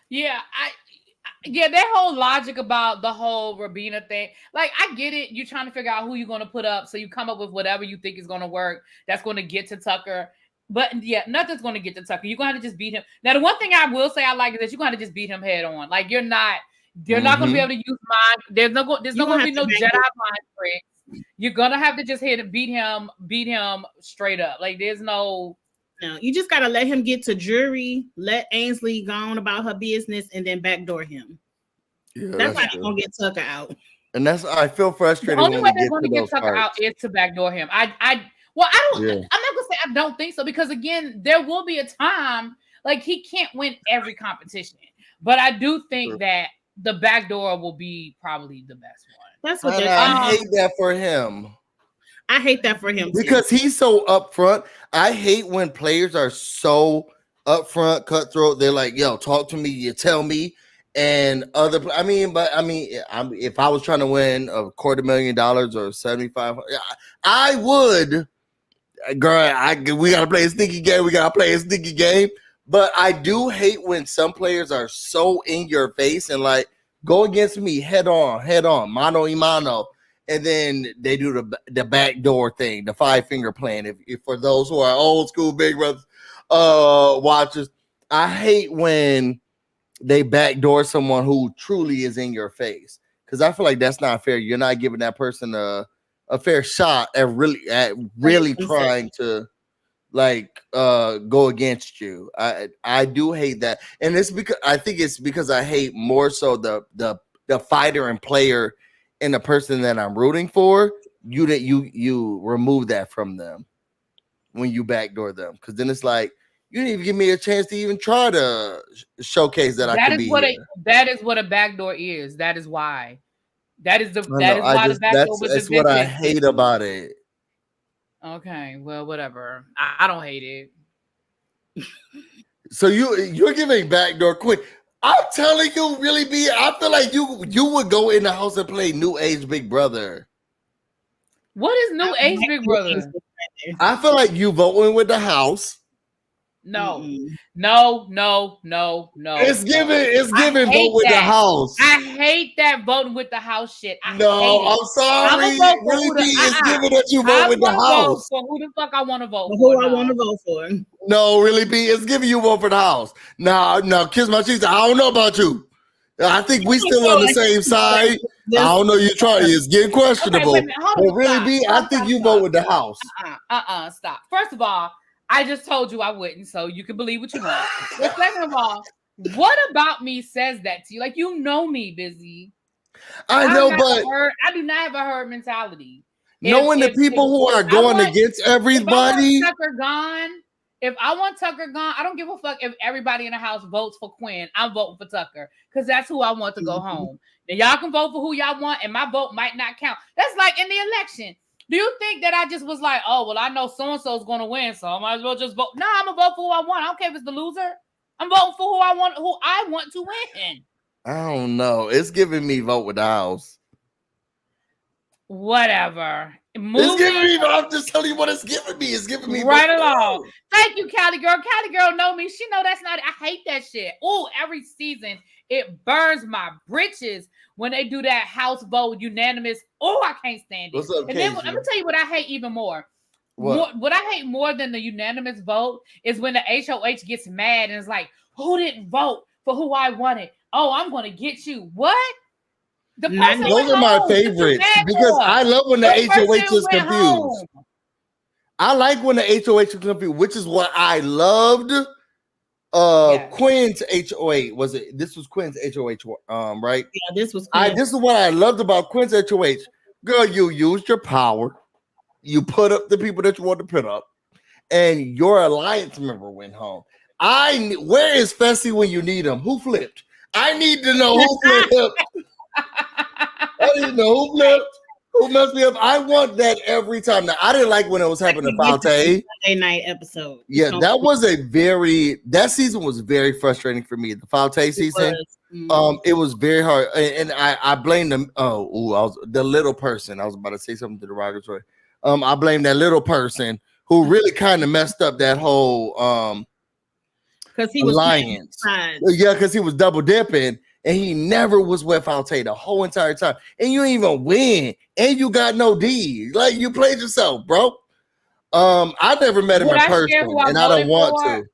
Speaker 1: that whole logic about the whole Rubina thing. Like, I get it. You're trying to figure out who you're going to put up. So you come up with whatever you think is going to work. That's going to get to Tucker. But yeah, nothing's going to get to Tucker. You're going to have to just beat him. Now, the one thing I will say I like is that you're going to just beat him head on. Like, they're not going to be able to use mind. There's no going to be no Jedi mind tricks. You're going to have to just beat him straight up. Like, there's no.
Speaker 3: No, you just got to let him get to jury, let Ainsley go on about her business, and then backdoor him. Yeah, that's why they're going to get Tucker out.
Speaker 2: And I feel frustrated.
Speaker 1: The only way they're going to get Tucker out is to backdoor him. Well, I'm not gonna say I don't think so, because again, there will be a time like he can't win every competition, but I do think that the backdoor will be probably the best one.
Speaker 3: That's what
Speaker 2: I hate that for him.
Speaker 3: I hate that for him
Speaker 2: because he's so upfront. I hate when players are so upfront, cutthroat. They're like, "Yo, talk to me. You tell me." And if I was trying to win $250,000 or 75, I would. Girl, we gotta play a sneaky game. But I do hate when some players are so in your face and like go against me head on, mano y mano. And then they do the backdoor thing, the 5-finger plan. If for those who are old school Big Brothers watchers, I hate when they backdoor someone who truly is in your face, because I feel like that's not fair. You're not giving that person a fair shot at really trying to like go against you. I do hate that, and it's because I hate more so the fighter and player. And the person that I'm rooting for, you remove that from them when you backdoor them, because then it's like you didn't even give me a chance to even try to showcase that I can be here.
Speaker 1: That is what a backdoor is. That is why. That is the backdoor was
Speaker 2: that's what I hate about it.
Speaker 1: Okay, well, whatever. I don't hate it.
Speaker 2: So you're giving backdoor quick. I'm telling you, really, B. I feel like you would go in the house and play New Age Big Brother.
Speaker 1: What is New Age Big Brother?
Speaker 2: I feel like you voting with the house.
Speaker 1: No.
Speaker 2: It's giving vote with the house.
Speaker 1: I hate that voting with the house shit.
Speaker 2: I'm sorry. It's giving that you vote with the house.
Speaker 1: For who the fuck I want to vote for?
Speaker 3: Who I want to vote for?
Speaker 2: No, really, B. It's giving you vote for the house. No, kiss my cheeks. I don't know about you. I think we still on the same side. I don't know. You try. It's getting questionable.
Speaker 1: Okay,
Speaker 2: but really, B. I think you vote with the house.
Speaker 1: Stop. First of all, I just told you I wouldn't, so you can believe what you want. But second of all, what about me says that to you? Like, you know me, Busy.
Speaker 2: I know, but
Speaker 1: I do not have a herd mentality.
Speaker 2: Knowing the people who are going against everybody.
Speaker 1: If I want Tucker gone, I don't give a fuck if everybody in the house votes for Quinn. I'm voting for Tucker because that's who I want to go home. Now, y'all can vote for who y'all want, and my vote might not count. That's like in the election. Do you think that I just was like, oh, well, I know so-and-so is going to win, so I might as well just vote? No, I'm going to vote for who I want. I don't care if it's the loser. I'm voting for who I want to win.
Speaker 2: I don't know. It's giving me vote with the house.
Speaker 1: Whatever.
Speaker 2: It's giving me, I'm just telling you what it's giving me. It's giving me
Speaker 1: right along. Thank you, Cali Girl. Cali Girl know me. She know that's not it. I hate that shit. Oh, every season it burns my britches when they do that house vote unanimous. Oh, I can't stand it.
Speaker 2: What's up,
Speaker 1: and then I'm gonna tell you what I hate even more. What I hate more than the unanimous vote is when the HOH gets mad and it's like, who didn't vote for who I wanted? Oh, I'm gonna get you. What?
Speaker 2: Those are my favorites because I love when the HOH is confused. Home. I like when the HOH is confused, which is what I loved. Quinn's HOH was it? This was Quinn's HOH, right?
Speaker 3: Yeah, this was.
Speaker 2: This is what I loved about Quinn's HOH. Girl, you used your power. You put up the people that you want to put up, and your alliance member went home. Where is Fessy when you need him? Who flipped? I need to know who flipped. I didn't know who flipped, who messed me up. I want that every time. Now, I didn't like when it was happening to Falte.
Speaker 3: Sunday night episode.
Speaker 2: Yeah, that season was very frustrating for me. The Falte season. It was very hard. And I blame them. I was the little person. I was about to say something to derogatory. I blame that little person who really kind of messed up that whole
Speaker 3: because he was
Speaker 2: alliance. Yeah, because he was double dipping. And he never was with Falte the whole entire time. And you didn't even win. And you got no D. Like, you played yourself, bro. I never met him in person. And I don't want to.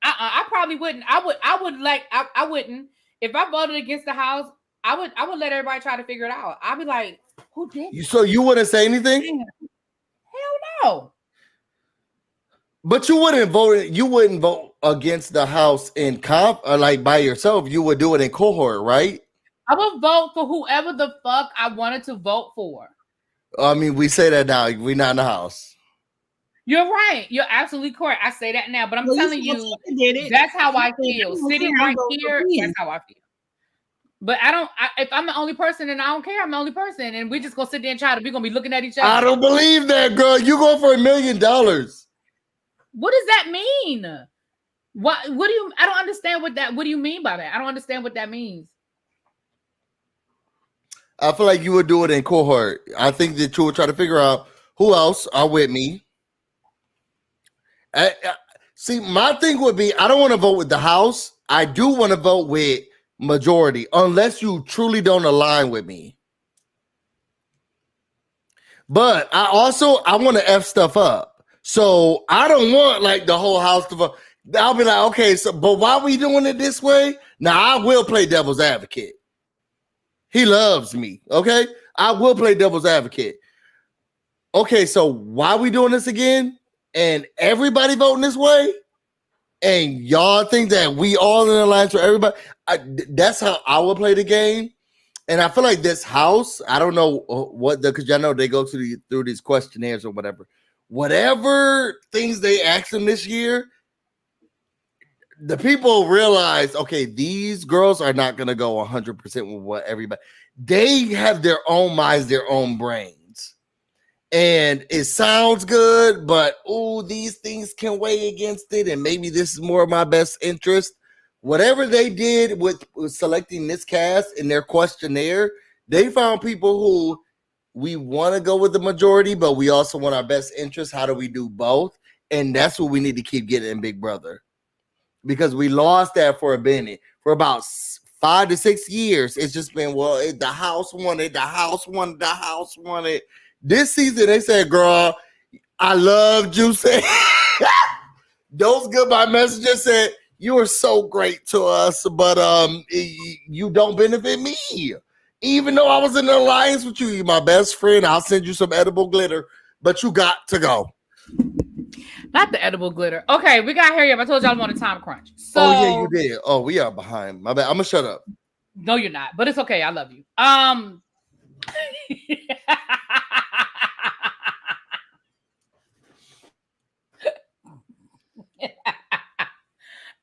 Speaker 1: I probably wouldn't. I wouldn't. If I voted against the house, I would let everybody try to figure it out. I'd be like, who did it?
Speaker 2: So you wouldn't say anything?
Speaker 1: Hell no.
Speaker 2: But you wouldn't vote against the house in comp or like by yourself. You would do it in cohort, right?
Speaker 1: I would vote for whoever the fuck I wanted to vote for.
Speaker 2: I mean, we say that now. We're not in the house.
Speaker 1: You're right. You're absolutely correct. I say that now, but I'm telling you, that's how I feel. Sitting right here, that's how I feel. But if I'm the only person and I don't care, I'm the only person. And we're just going to sit there and we're going to be looking at each other.
Speaker 2: I don't believe that, girl. You go for $1 million.
Speaker 1: What does that mean? What do you, I don't understand what do you mean by that? I don't understand what that means.
Speaker 2: I feel like you would do it in cohort. I think that you would try to figure out who else are with me. See, my thing would be, I don't want to vote with the House. I do want to vote with majority, unless you truly don't align with me. But I want to F stuff up. So I don't want like the whole House to vote. I'll be like, okay, so but why are we doing it this way? Now I will play devil's advocate. He loves me. Okay. I will play devil's advocate. Okay, so why are we doing this again? And everybody voting this way? And y'all think that we all in alliance with everybody? That's how I would play the game. And I feel like this House, I don't know because y'all know they go through these questionnaires or whatever. Whatever things they ask them this year, the people realize, okay, these girls are not going to go 100% with what everybody. They have their own minds, their own brains. And it sounds good, but these things can weigh against it, and maybe this is more of my best interest. Whatever they did with selecting this cast in their questionnaire, they found people who we want to go with the majority, but we also want our best interest. How do we do both? And that's what we need to keep getting in Big Brother, because we lost that for a minute. For about 5 to 6 years, it's just been, the House wanted, the House wanted, the House wanted. This season, they said, girl, I loved you. Those goodbye messages said, you are so great to us, but you don't benefit me. Even though I was in an alliance with you, you're my best friend. I'll send you some edible glitter, but you got to go.
Speaker 1: Not the edible glitter. Okay, we got to hurry up. I told y'all I'm on a time crunch. So,
Speaker 2: yeah, you did. Oh, we are behind. My bad. I'm going to shut up.
Speaker 1: No, you're not, but it's okay. I love you.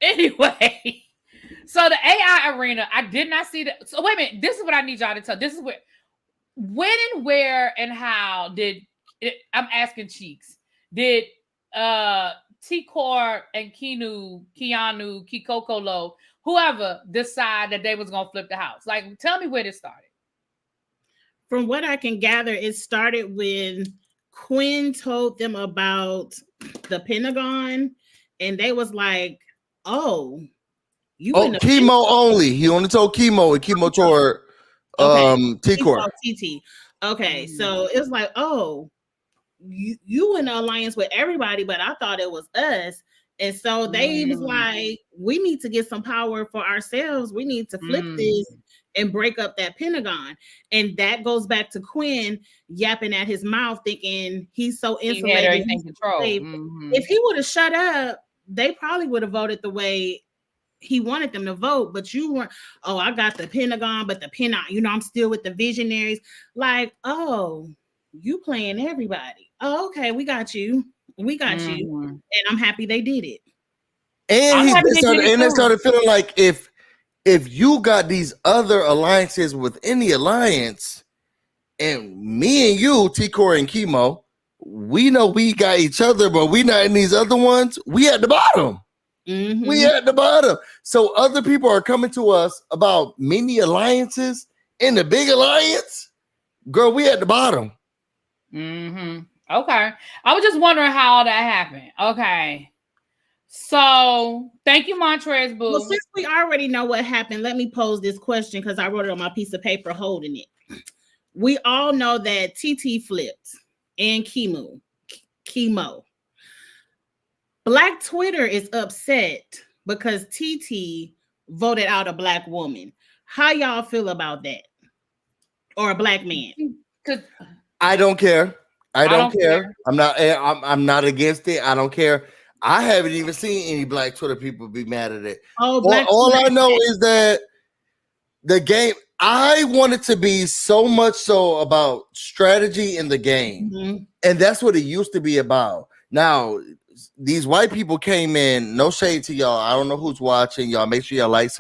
Speaker 1: Anyway, so the AI arena, I did not see that. So wait a minute. This is what I need y'all to tell. This is when and where and how did it, I'm asking Cheeks, did T-Core and Keanu, Kikokolo, whoever decide that they was gonna flip the house? Like, tell me where this started.
Speaker 3: From what I can gather, it started when Quinn told them about the Pentagon, and they was like, "Oh, you
Speaker 2: chemo only." He only told chemo, and chemo told T-Core.
Speaker 3: TT. Okay, so it was like, "Oh, you in an alliance with everybody, but I thought it was us." And so they was like, "We need to get some power for ourselves. We need to flip this and break up that Pentagon." And that goes back to Quinn yapping at his mouth, thinking he's so insulated. If he would have shut up, they probably would have voted the way he wanted them to vote. But you weren't, I got the Pentagon, but the Pentagon, I'm still with the visionaries. Like, you playing everybody. Oh, okay, we got you. We got you. And I'm happy they did it.
Speaker 2: And they started feeling like if you got these other alliances within the alliance, and me and you, T-Core and Chemo, we know we got each other, but we not in these other ones. We at the bottom. We at the bottom. So other people are coming to us about mini alliances in the big alliance. Girl, we at the bottom.
Speaker 1: Okay. I was just wondering how that happened. Okay. So thank you, Montrez Boo.
Speaker 3: Well, since we already know what happened, let me pose this question because I wrote it on my piece of paper holding it. We all know that TT flipped and Chemo. Black Twitter is upset because TT voted out a black woman. How y'all feel about that? Or a black man?
Speaker 2: I don't care. I don't care. I'm not against it. I don't care. I haven't even seen any Black Twitter people be mad at it. All I know is that the game, I want it to be so much so about strategy in the game. And that's what it used to be about. Now, these white people came in, no shade to y'all. I don't know who's watching. Y'all make sure y'all like,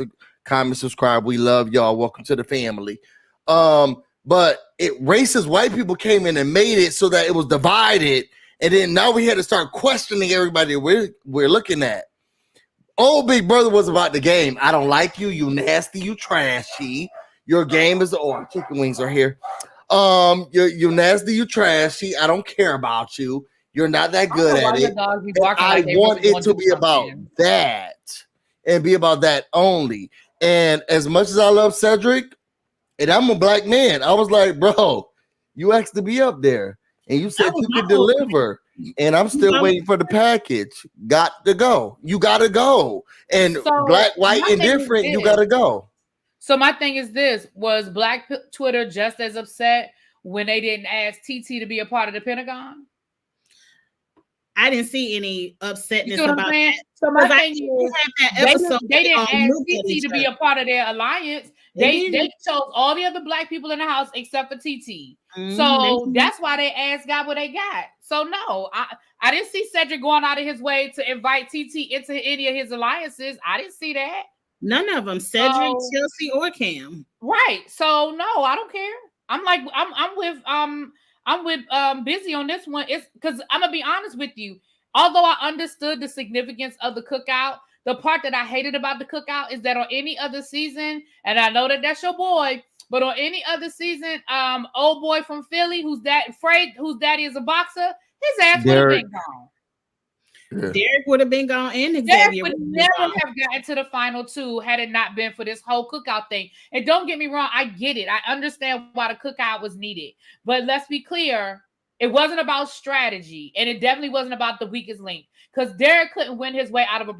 Speaker 2: comment, subscribe. We love y'all. Welcome to the family. But racist white people came in and made it so that it was divided. And then now we had to start questioning everybody we're looking at. Old Big Brother was about the game. I don't like you. You nasty. You trashy. Your game is our chicken wings are here. You're nasty. You trashy. I don't care about you. You're not that good at it. I want it to be about that and be about that only. And as much as I love Cedric, and I'm a black man, I was like, bro, you asked to be up there, and you said you could deliver, and I'm still waiting for the package. Got to go. You got to go. And so, black, white, and different, you got to go.
Speaker 1: So my thing is this: was Black Twitter just as upset when they didn't ask TT to be a part of the Pentagon?
Speaker 3: I didn't see any upsetness about
Speaker 1: that. So my thing is, they didn't ask TT to be a part of their alliance. They chose all the other black people in the house except for TT. So that's why they asked got what they got. So no, I didn't see Cedric going out of his way to invite TT into any of his alliances. I didn't see that.
Speaker 3: None of them, Cedric, Chelsea, or Cam.
Speaker 1: Right. So no, I don't care. I'm with Busy on this one. It's because I'm gonna be honest with you. Although I understood the significance of the cookout, the part that I hated about the cookout is that on any other season, and I know that that's your boy, but on any other season, old boy from Philly, whose daddy is a boxer, his ass would have been gone.
Speaker 3: Yeah. Derek would have been gone, and
Speaker 1: Xavier would never have gotten to the final two had it not been for this whole cookout thing. And don't get me wrong, I get it. I understand why the cookout was needed. But let's be clear, it wasn't about strategy, and it definitely wasn't about the weakest link. Because Derek couldn't win his way out of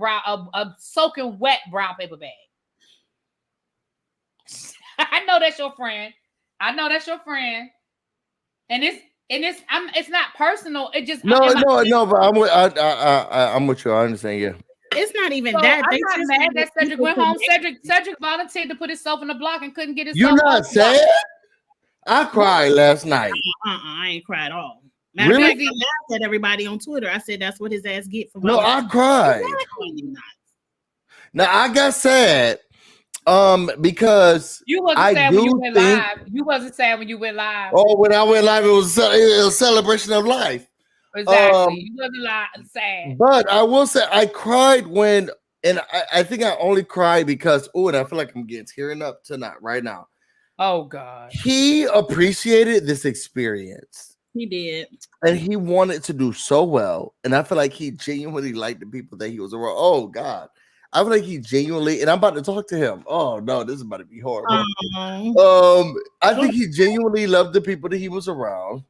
Speaker 1: a soaking wet brown paper bag. I know that's your friend. And it's not personal. It just
Speaker 2: no. But I'm with you. I understand. Yeah.
Speaker 3: It's not even that.
Speaker 1: I'm not mad that Cedric went home. Cedric volunteered to put himself in the block and couldn't get his.
Speaker 2: You're not sad? I cried last night.
Speaker 3: I ain't cried at all. Matter of fact, I laughed at everybody on Twitter. I said that's what his ass get for.
Speaker 2: No, I cried. Now I got sad. Because
Speaker 1: you wasn't sad when you went live. You wasn't sad when you went live.
Speaker 2: Oh, when I went live, it was a celebration of life.
Speaker 1: Exactly. You wasn't sad.
Speaker 2: But I will say I cried when, and I think I only cried because, and I feel like I'm getting tearing up tonight, right now.
Speaker 1: Oh God.
Speaker 2: He appreciated this experience.
Speaker 3: He did.
Speaker 2: And he wanted to do so well. And I feel like he genuinely liked the people that he was around. Oh God. I feel like he genuinely, and I'm about to talk to him. Oh no, this is about to be horrible. I think he genuinely loved the people that he was around.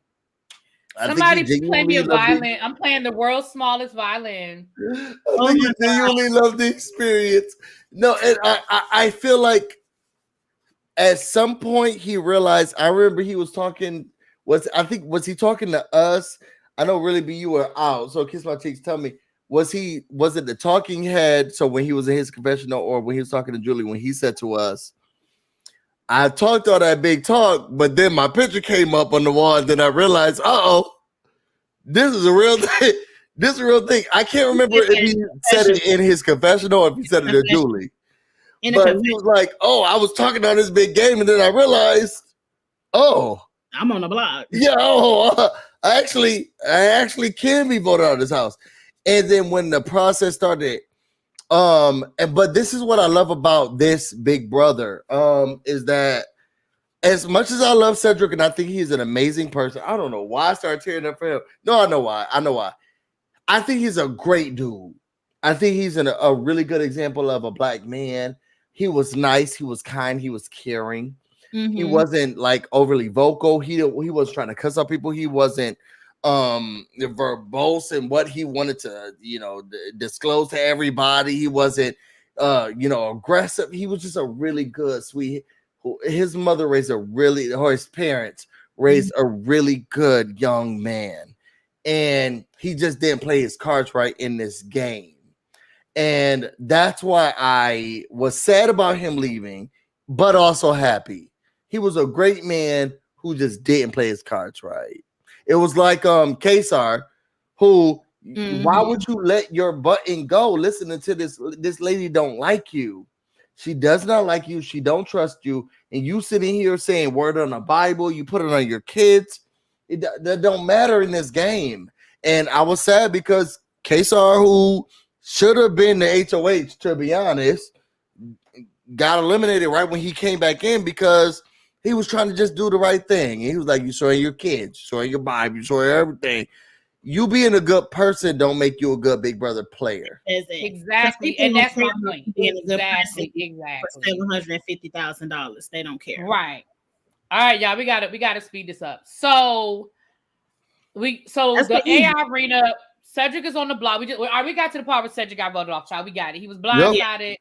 Speaker 1: Somebody play me a violin. I'm playing the world's smallest violin.
Speaker 2: I think he genuinely loved the experience. No, and I feel like at some point he realized. I remember he was talking. Was he talking to us? I know, really, be you were out. So Kiss My Cheeks, tell me. Was it the talking head? So when he was in his confessional, or when he was talking to Julie, when he said to us, I talked all that big talk, but then my picture came up on the wall, and then I realized, this is a real thing. This is a real thing. I can't remember if he said it in his confessional or if he said it to Julie. But he was like, I was talking on this big game, and then I realized,
Speaker 3: I'm on the block.
Speaker 2: Yeah, I actually can be voted out of this house. And then when the process started, but this is what I love about this Big Brother, is that as much as I love Cedric and I think he's an amazing person, I don't know why I started tearing up for him. No, I know why. I think he's a great dude. I think he's a really good example of a black man. He was nice. He was kind. He was caring. Mm-hmm. He wasn't like overly vocal. He wasn't trying to cuss out people. He wasn't verbose in what he wanted to, disclose to everybody. He wasn't, aggressive. He was just a really good, sweet. His mother raised his parents raised a really good young man, and he just didn't play his cards right in this game, and that's why I was sad about him leaving, but also happy. He was a great man who just didn't play his cards right. It was like Kesar, who Why would you let your button go listening to this lady don't like you? She does not like you. She don't trust you. And you sitting here saying word on the Bible, you put it on your kids. That don't matter in this game. And I was sad because Kesar, who should have been the HOH, to be honest, got eliminated right when he came back in because he was trying to just do the right thing. And he was like, you showing your kids, showing your Bible, you showing everything. You being a good person don't make you a good Big Brother player.
Speaker 1: Exactly. And that's my point. Exactly.
Speaker 3: For $750,000. They don't care.
Speaker 1: Right. All right, y'all. We gotta speed this up. So the AI arena, Cedric is on the block. We got to the part where Cedric got voted off, child. We got it. He was blindsided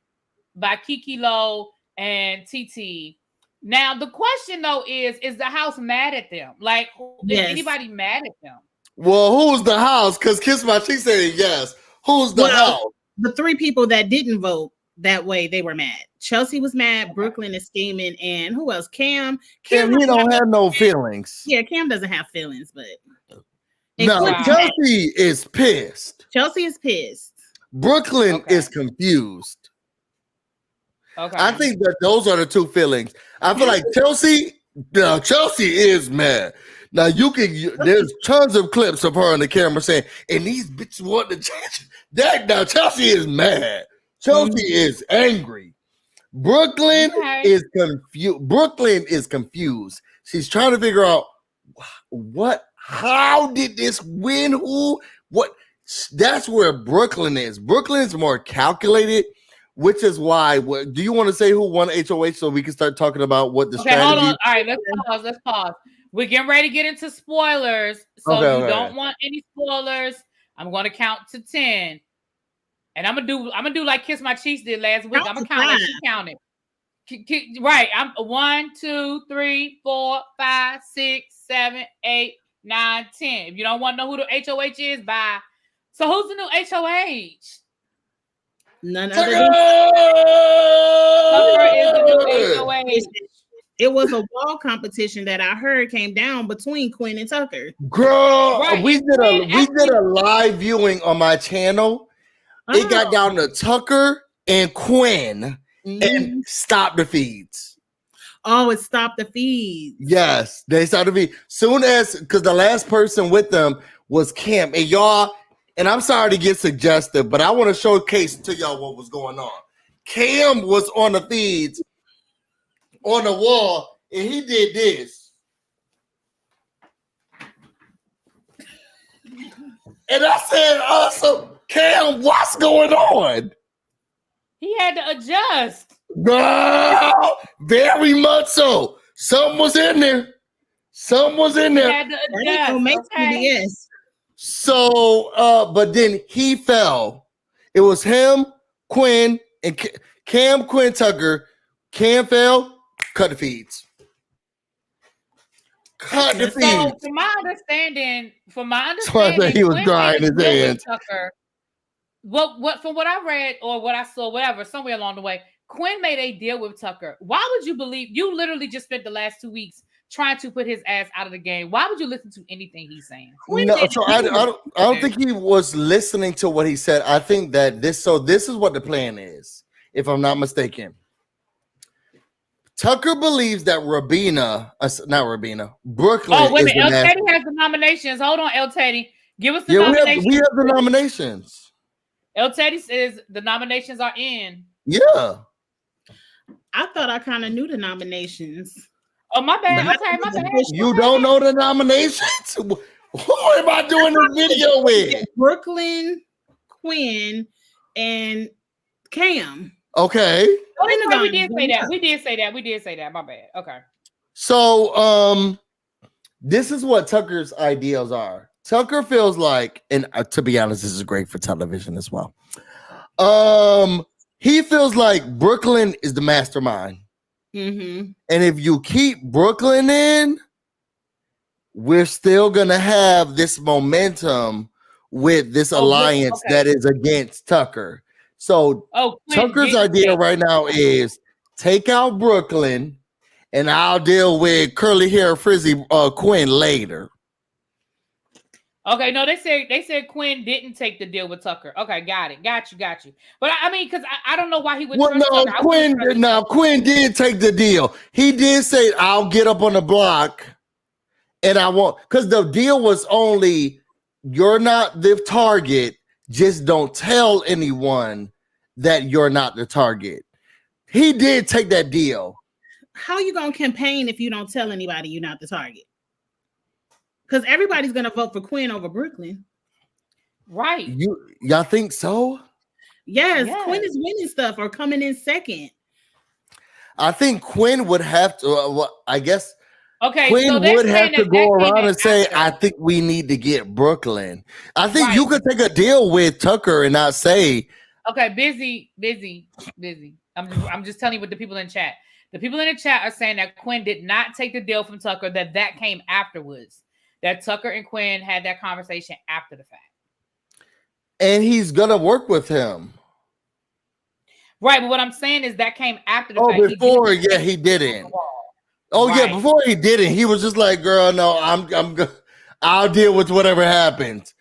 Speaker 1: by Kiki Lowe and TT. Now the question though is the house mad at them? Like, is anybody mad at them?
Speaker 2: Well, who's the house? Because Kiss My Cheek said yes. Who's the house?
Speaker 3: The three people that didn't vote that way, they were mad. Chelsea was mad. Brooklyn is scheming, and who else? Cam
Speaker 2: he don't have no feelings.
Speaker 3: Yeah, Cam doesn't have feelings, but
Speaker 2: no, Chelsea is pissed.
Speaker 3: Chelsea is pissed.
Speaker 2: Brooklyn is confused. Okay, I think that those are the two feelings. I feel like Chelsea is mad. Now there's tons of clips of her on the camera saying, and these bitches want to change that. Now Chelsea is mad. Chelsea is angry. Brooklyn is confused. Brooklyn is confused. She's trying to figure out how did this win? What? That's where Brooklyn is. Brooklyn is more calculated, which is why. Do you want to say who won HOH so we can start talking about what the strategy?
Speaker 1: Hold on. All right, let's pause. We're getting ready to get into spoilers. So if you don't want any spoilers, I'm going to count to 10. And I'm gonna do like Kiss My Cheeks did last week. I'm gonna count like she counted. Right. I'm 1, 2, 3, 4, 5, 6, 7, 8, 9, 10. If you don't want to know who the HOH is, bye. So who's the new HOH?
Speaker 3: None other than Tucker is the new HOH. It was a wall competition that I heard came down between Quinn and Tucker.
Speaker 2: Girl, we did a live viewing on my channel. It got down to Tucker and Quinn and stopped the feeds.
Speaker 3: Oh, it stopped the feeds.
Speaker 2: Yes, they stopped the feed. Soon as, because the last person with them was Cam. And y'all, and I'm sorry to get suggestive, but I want to showcase to y'all what was going on. Cam was on the feeds on the wall, and he did this. And I said, awesome. Cam, what's going on?
Speaker 1: He had to adjust.
Speaker 2: Girl, very much so. Something was in there.
Speaker 1: He had to adjust.
Speaker 3: Yes.
Speaker 2: So, but then he fell. It was him, Quinn, and Cam, Quinn, Tucker. Cam fell. Cut the feeds. Cut the feeds.
Speaker 1: So, from my understanding,
Speaker 2: he was crying his hands.
Speaker 1: From what I read or what I saw, whatever, somewhere along the way, Quinn made a deal with Tucker. Why would you believe? You literally just spent the last 2 weeks trying to put his ass out of the game. Why would you listen to anything he's saying?
Speaker 2: I don't think he was listening to what he said. I think that this is what the plan is, if I'm not mistaken. Tucker believes that Brooklyn.
Speaker 1: Oh, wait a minute. El Teddy has the nominations. Hold on, El Teddy. Give us the nominations.
Speaker 2: We have the nominations.
Speaker 1: El Teddy says the nominations are in.
Speaker 2: Yeah.
Speaker 3: I thought I kind of knew the nominations.
Speaker 1: Oh, my bad. Okay, my bad.
Speaker 2: You don't know the nominations? Who am I doing the video with?
Speaker 3: Brooklyn, Quinn, and Cam.
Speaker 2: Okay.
Speaker 1: Oh, we did say that. My bad. Okay.
Speaker 2: So, this is what Tucker's ideals are. Tucker feels like, and to be honest, this is great for television as well. He feels like Brooklyn is the mastermind.
Speaker 3: Mm-hmm.
Speaker 2: And if you keep Brooklyn in, we're still going to have this momentum with this alliance that is against Tucker. So Tucker's idea right now is take out Brooklyn and I'll deal with curly hair frizzy Quinn later.
Speaker 1: Okay, no, they said Quinn didn't take the deal with Tucker. Okay, got you. But I mean, because I don't know why he would trust Tucker.
Speaker 2: Quinn did take the deal. He did say, "I'll get up on the block, and I won't." Because the deal was only, "You're not the target. Just don't tell anyone that you're not the target." He did take that deal.
Speaker 3: How you gonna campaign if you don't tell anybody you're not the target? Because everybody's gonna vote for Quinn over Brooklyn.
Speaker 1: Right.
Speaker 2: Y'all think so?
Speaker 3: Yes, Quinn is winning stuff or coming in second.
Speaker 2: I think Quinn would have to, I guess.
Speaker 1: Okay,
Speaker 2: Quinn
Speaker 1: so
Speaker 2: would have to go around and say,
Speaker 1: after.
Speaker 2: "I think we need to get Brooklyn." I think you could take a deal with Tucker and not say,
Speaker 1: "Okay, busy." I'm just telling you what the people in chat. The people in the chat are saying that Quinn did not take the deal from Tucker, that came afterwards. That Tucker and Quinn had that conversation after the fact.
Speaker 2: And he's gonna work with him.
Speaker 1: Right, but what I'm saying is that came after the fact.
Speaker 2: Before, he didn't. Before he didn't. He was just like, "Girl, no, I'll deal with whatever happens."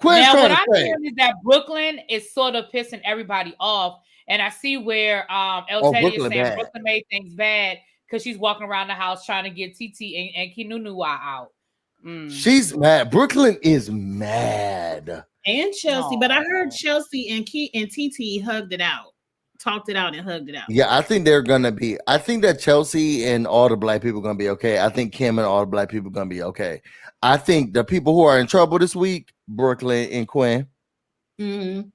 Speaker 1: Now, what I'm hearing is that Brooklyn is sort of pissing everybody off. And I see where El Teddy is saying Brooklyn made things bad because she's walking around the house trying to get TT and Kinunu out.
Speaker 2: She's mad. Brooklyn is mad.
Speaker 3: And Chelsea, but I heard Chelsea and TT talked it out and hugged it out.
Speaker 2: Yeah, I think I think that Chelsea and all the black people are going to be okay. I think Kim and all the black people are going to be okay. I think the people who are in trouble this week, Brooklyn and Quinn.
Speaker 3: Mm-hmm.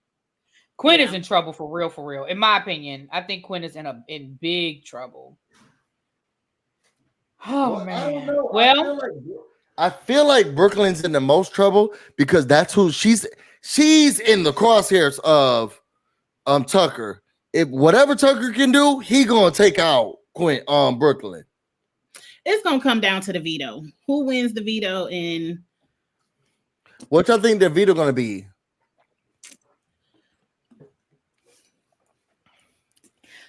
Speaker 1: Quinn is in trouble for real. In my opinion, I think Quinn is in big trouble. Oh, man.
Speaker 2: I feel like Brooklyn's in the most trouble because that's who she's in the crosshairs of Tucker. If whatever Tucker can do, he gonna take out Brooklyn.
Speaker 3: It's gonna come down to the veto. Who wins the veto? And
Speaker 2: what y'all think the veto gonna be?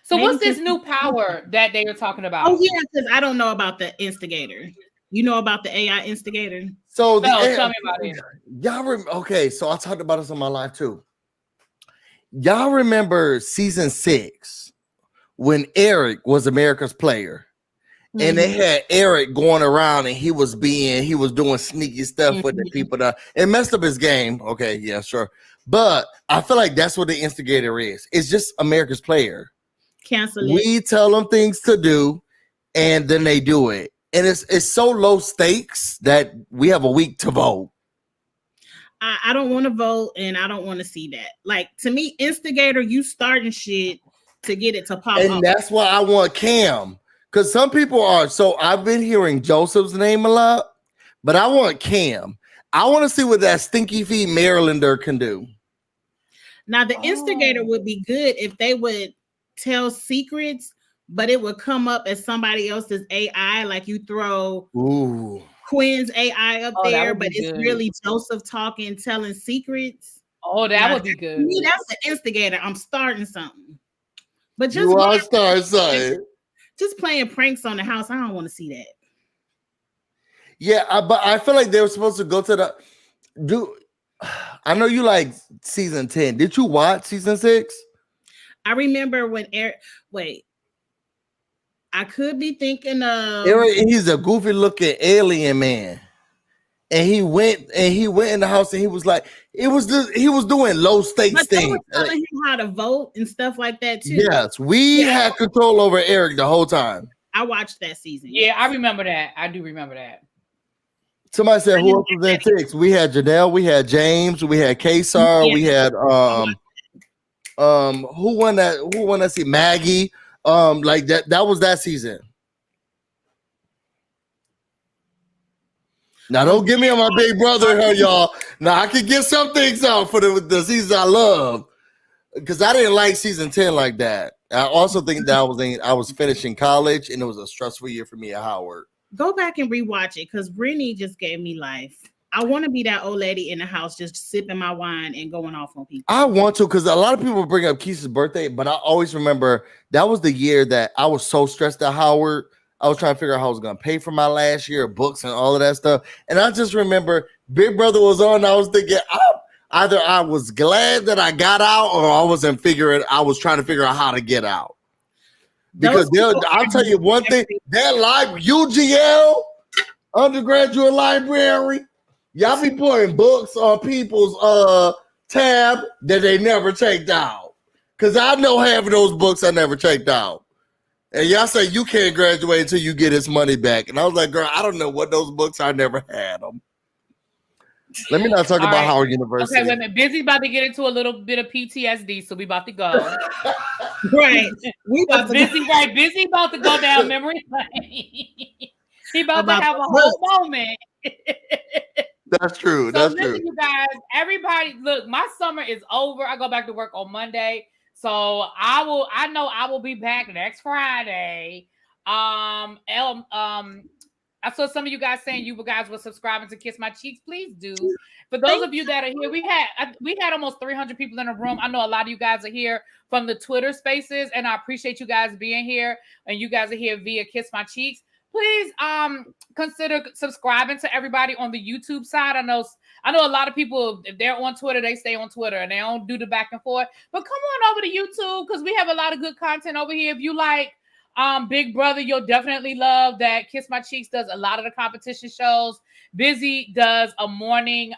Speaker 1: So what's this new power that they were talking about?
Speaker 3: Oh yeah, because I don't know about the instigator. You know about the AI instigator?
Speaker 1: So tell me about it.
Speaker 2: Okay, so I talked about this on my live too. Y'all remember season 6 when Eric was America's player, and they had Eric going around and he was doing sneaky stuff with the people that it messed up his game. Okay, yeah, sure, but I feel like that's what the instigator is. It's just America's player.
Speaker 3: Cancel it.
Speaker 2: We tell them things to do, and then they do it. And it's so low stakes that we have a week to vote.
Speaker 3: I don't want to vote, and I don't want to see that. Like, to me, instigator, you starting shit to get it to pop up.
Speaker 2: And that's why I want Cam. Because some people are. So I've been hearing Joseph's name a lot, but I want Cam. I want to see what that stinky feet Marylander can do.
Speaker 3: Now, the instigator would be good if they would tell secrets, but it would come up as somebody else's AI, like you throw Quinn's AI up there, but it's really Joseph talking, telling secrets.
Speaker 1: Oh, that would be good.
Speaker 3: To me, that's the instigator. I'm starting something. But just just playing pranks on the house, I don't want to see that.
Speaker 2: Yeah, but I feel like they were supposed to go to I know you like season 10. Did you watch season 6?
Speaker 3: I remember when I could be thinking of
Speaker 2: he's a goofy looking alien man. And he went in the house and he was like, he was doing low stakes things.
Speaker 3: They were telling him how to vote and stuff like that too.
Speaker 2: Yes, we had control over Eric the whole time.
Speaker 3: I watched that season.
Speaker 1: Yeah, I remember that. I do remember that.
Speaker 2: Somebody said who else was in 6? We had Janelle, we had James, we had Kesar, we had who won that season? Maggie. Like that was that season. Now don't get me on my big brother here, y'all. Now I can get some things out for the season I love, because I didn't like season 10 like that. I also think that I was finishing college and it was a stressful year for me at Howard.
Speaker 3: Go back and rewatch it because Brittany just gave me life. I want to be that old lady in the house just sipping my wine and going off on people.
Speaker 2: I want to, because a lot of people bring up Keisha's birthday, but I always remember that was the year that I was so stressed at Howard. I was trying to figure out how I was going to pay for my last year of books and all of that stuff. And I just remember Big Brother was on. And I was thinking, either I was glad that I got out, or I was trying to figure out how to get out. Because I'll tell you one thing, that UGL undergraduate library, y'all be putting books on people's tab that they never take down. Because I know half of those books I never take down. And y'all say you can't graduate until you get his money back. And I was like, girl, I don't know what those books, I never had them. Let me not talk about Howard University.
Speaker 1: Okay, wait a minute. Busy about to get into a little bit of PTSD, so we about to go.
Speaker 3: Right. We about to
Speaker 1: Busy, right? Busy about to go down memory lane. He about to have a whole moment.
Speaker 2: That's true.
Speaker 1: So listen, you guys, everybody, look, my summer is over. I go back to work on Monday. So I know I will be back next Friday. I saw some of you guys saying you guys were subscribing to Kiss My Cheeks. Please do. For those of you that are here, we had almost 300 people in the room. I know a lot of you guys are here from the Twitter spaces, and I appreciate you guys being here. And you guys are here via Kiss My Cheeks. Please consider subscribing to everybody on the YouTube side. I know a lot of people, if they're on Twitter, they stay on Twitter and they don't do the back and forth. But come on over to YouTube, because we have a lot of good content over here. If you like Big Brother, you'll definitely love that Kiss My Cheeks does a lot of the competition shows. Busy does a morning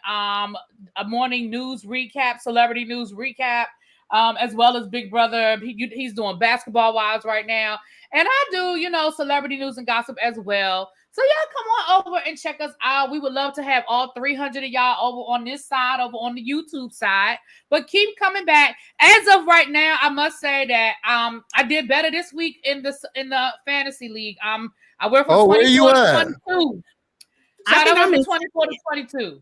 Speaker 1: news recap, celebrity news recap, as well as Big Brother. He's doing Basketball Wives right now. And I do, celebrity news and gossip as well. So y'all come on over and check us out. We would love to have all 300 of y'all over on this side, over on the YouTube side. But keep coming back. As of right now, I must say that I did better this week in the fantasy league. I went from 24 to 22. Shout out from 24 to 22.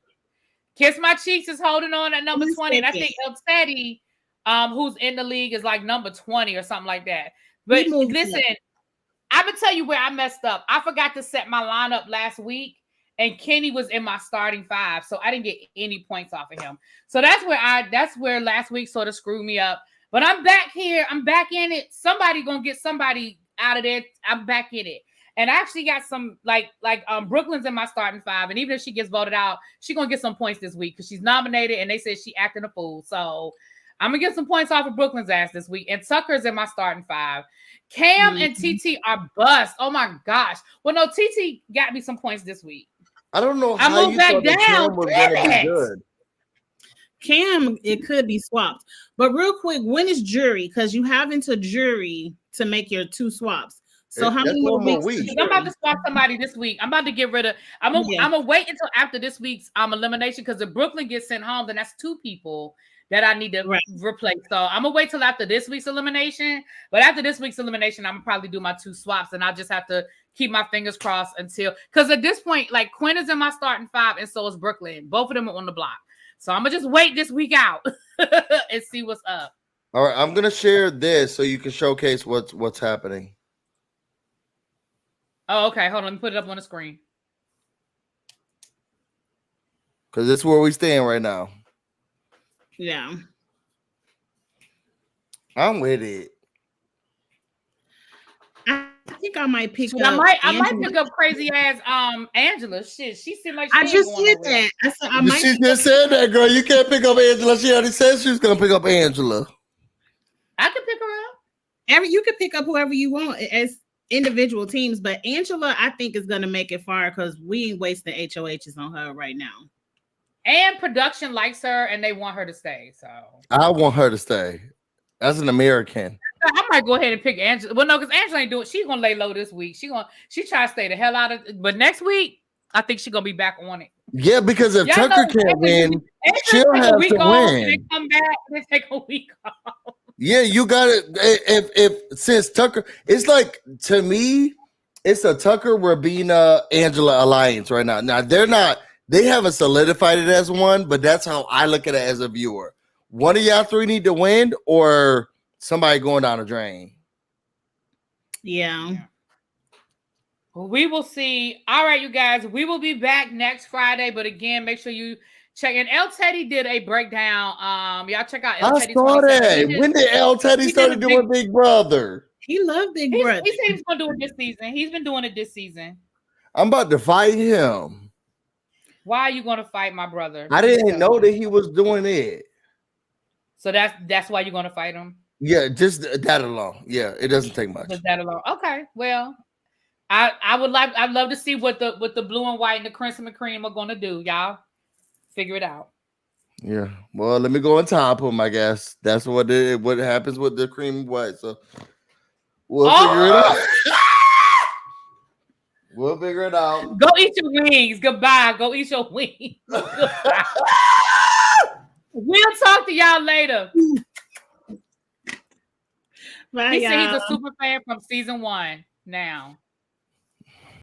Speaker 1: Kiss My Cheeks is holding on at number 20. And I think El Teddy, who's in the league, is like number 20 or something like that. But listen, I'm going to tell you where I messed up. I forgot to set my lineup last week, and Kenny was in my starting five, so I didn't get any points off of him. So that's where last week sort of screwed me up. But I'm back here. I'm back in it. Somebody going to get somebody out of there. I'm back in it. And I actually got some, like Brooklyn's in my starting five, and even if she gets voted out, she's going to get some points this week because she's nominated, and they said she acting a fool. So I'm going to get some points off of Brooklyn's ass this week. And Tucker's in my starting five. Cam and TT are bust. Oh, my gosh. Well, no, TT got me some points this week.
Speaker 2: I don't know
Speaker 1: how I moved back down.
Speaker 2: Cam was going to be good.
Speaker 3: Cam, it could be swapped. But real quick, when is jury? Because you have into jury to make your 2 swaps. So how many more weeks?
Speaker 1: I'm about to swap somebody this week. I'm about to get rid of. I'm gonna wait until after this week's elimination, because if Brooklyn gets sent home, then that's 2 people that I need to replace. So I'm gonna wait till after this week's elimination. But after this week's elimination, I'm gonna probably do my 2 swaps, and I'll just have to keep my fingers crossed because at this point, like, Quinn is in my starting 5, and so is Brooklyn. Both of them are on the block. So I'm gonna just wait this week out and see what's up.
Speaker 2: All right, I'm gonna share this so you can showcase what's happening.
Speaker 1: Oh, okay. Hold on. Let me put it up on the screen.
Speaker 2: Because this is where we stand right now.
Speaker 3: Yeah.
Speaker 2: I'm with it.
Speaker 3: I think I might pick up.
Speaker 1: I might pick up crazy ass Angela. Shit, she seemed like
Speaker 3: I just said that. I said
Speaker 2: She just said that, girl. You can't pick up Angela. She already said she was gonna pick up Angela.
Speaker 1: I could pick her up.
Speaker 3: You could pick up whoever you want as individual teams, but Angela, I think, is gonna make it far because we ain't wasting HOHs on her right now.
Speaker 1: And production likes her, and they want her to stay. So
Speaker 2: I want her to stay. As an American,
Speaker 1: I might go ahead and pick Angela. Well, no, because Angela ain't doing. She's gonna lay low this week. She try to stay the hell out of. But next week, I think she's gonna be back on it.
Speaker 2: Yeah, because if Tucker can't win, she'll have to win.
Speaker 1: They come back. They take a week off.
Speaker 2: Yeah, you got it. If since Tucker, it's like, to me, it's a Tucker Rabina Angela alliance right now. Now they haven't solidified it as one, but that's how I look at it as a viewer. One of y'all 3 need to win, or somebody going down the drain.
Speaker 3: Yeah.
Speaker 1: Well, we will see. All right, you guys, we will be back next Friday. But again, make sure you check. And El Teddy did a breakdown. Y'all check out El Teddy.
Speaker 2: I saw that. When did El Teddy start doing Big Brother?
Speaker 3: He loved Big Brother.
Speaker 1: He said he's gonna do it this season. He's been doing it this season.
Speaker 2: I'm about to fight him.
Speaker 1: Why are you gonna fight my brother?
Speaker 2: I didn't know that he was doing it.
Speaker 1: So that's why you're gonna fight him.
Speaker 2: Yeah, just that alone. Yeah, it doesn't take much.
Speaker 1: Just that alone. Okay. Well, I'd love to see what the blue and white and the crimson and cream are gonna do. Y'all figure it out.
Speaker 2: Yeah. Well, let me go and top them, I guess. That's what happens with the cream and white. So we'll figure it out. We'll figure it out.
Speaker 1: Go eat your wings. Goodbye. Go eat your wings. We'll talk to y'all later.
Speaker 3: Bye,
Speaker 1: He said he's a super fan from season 1 now.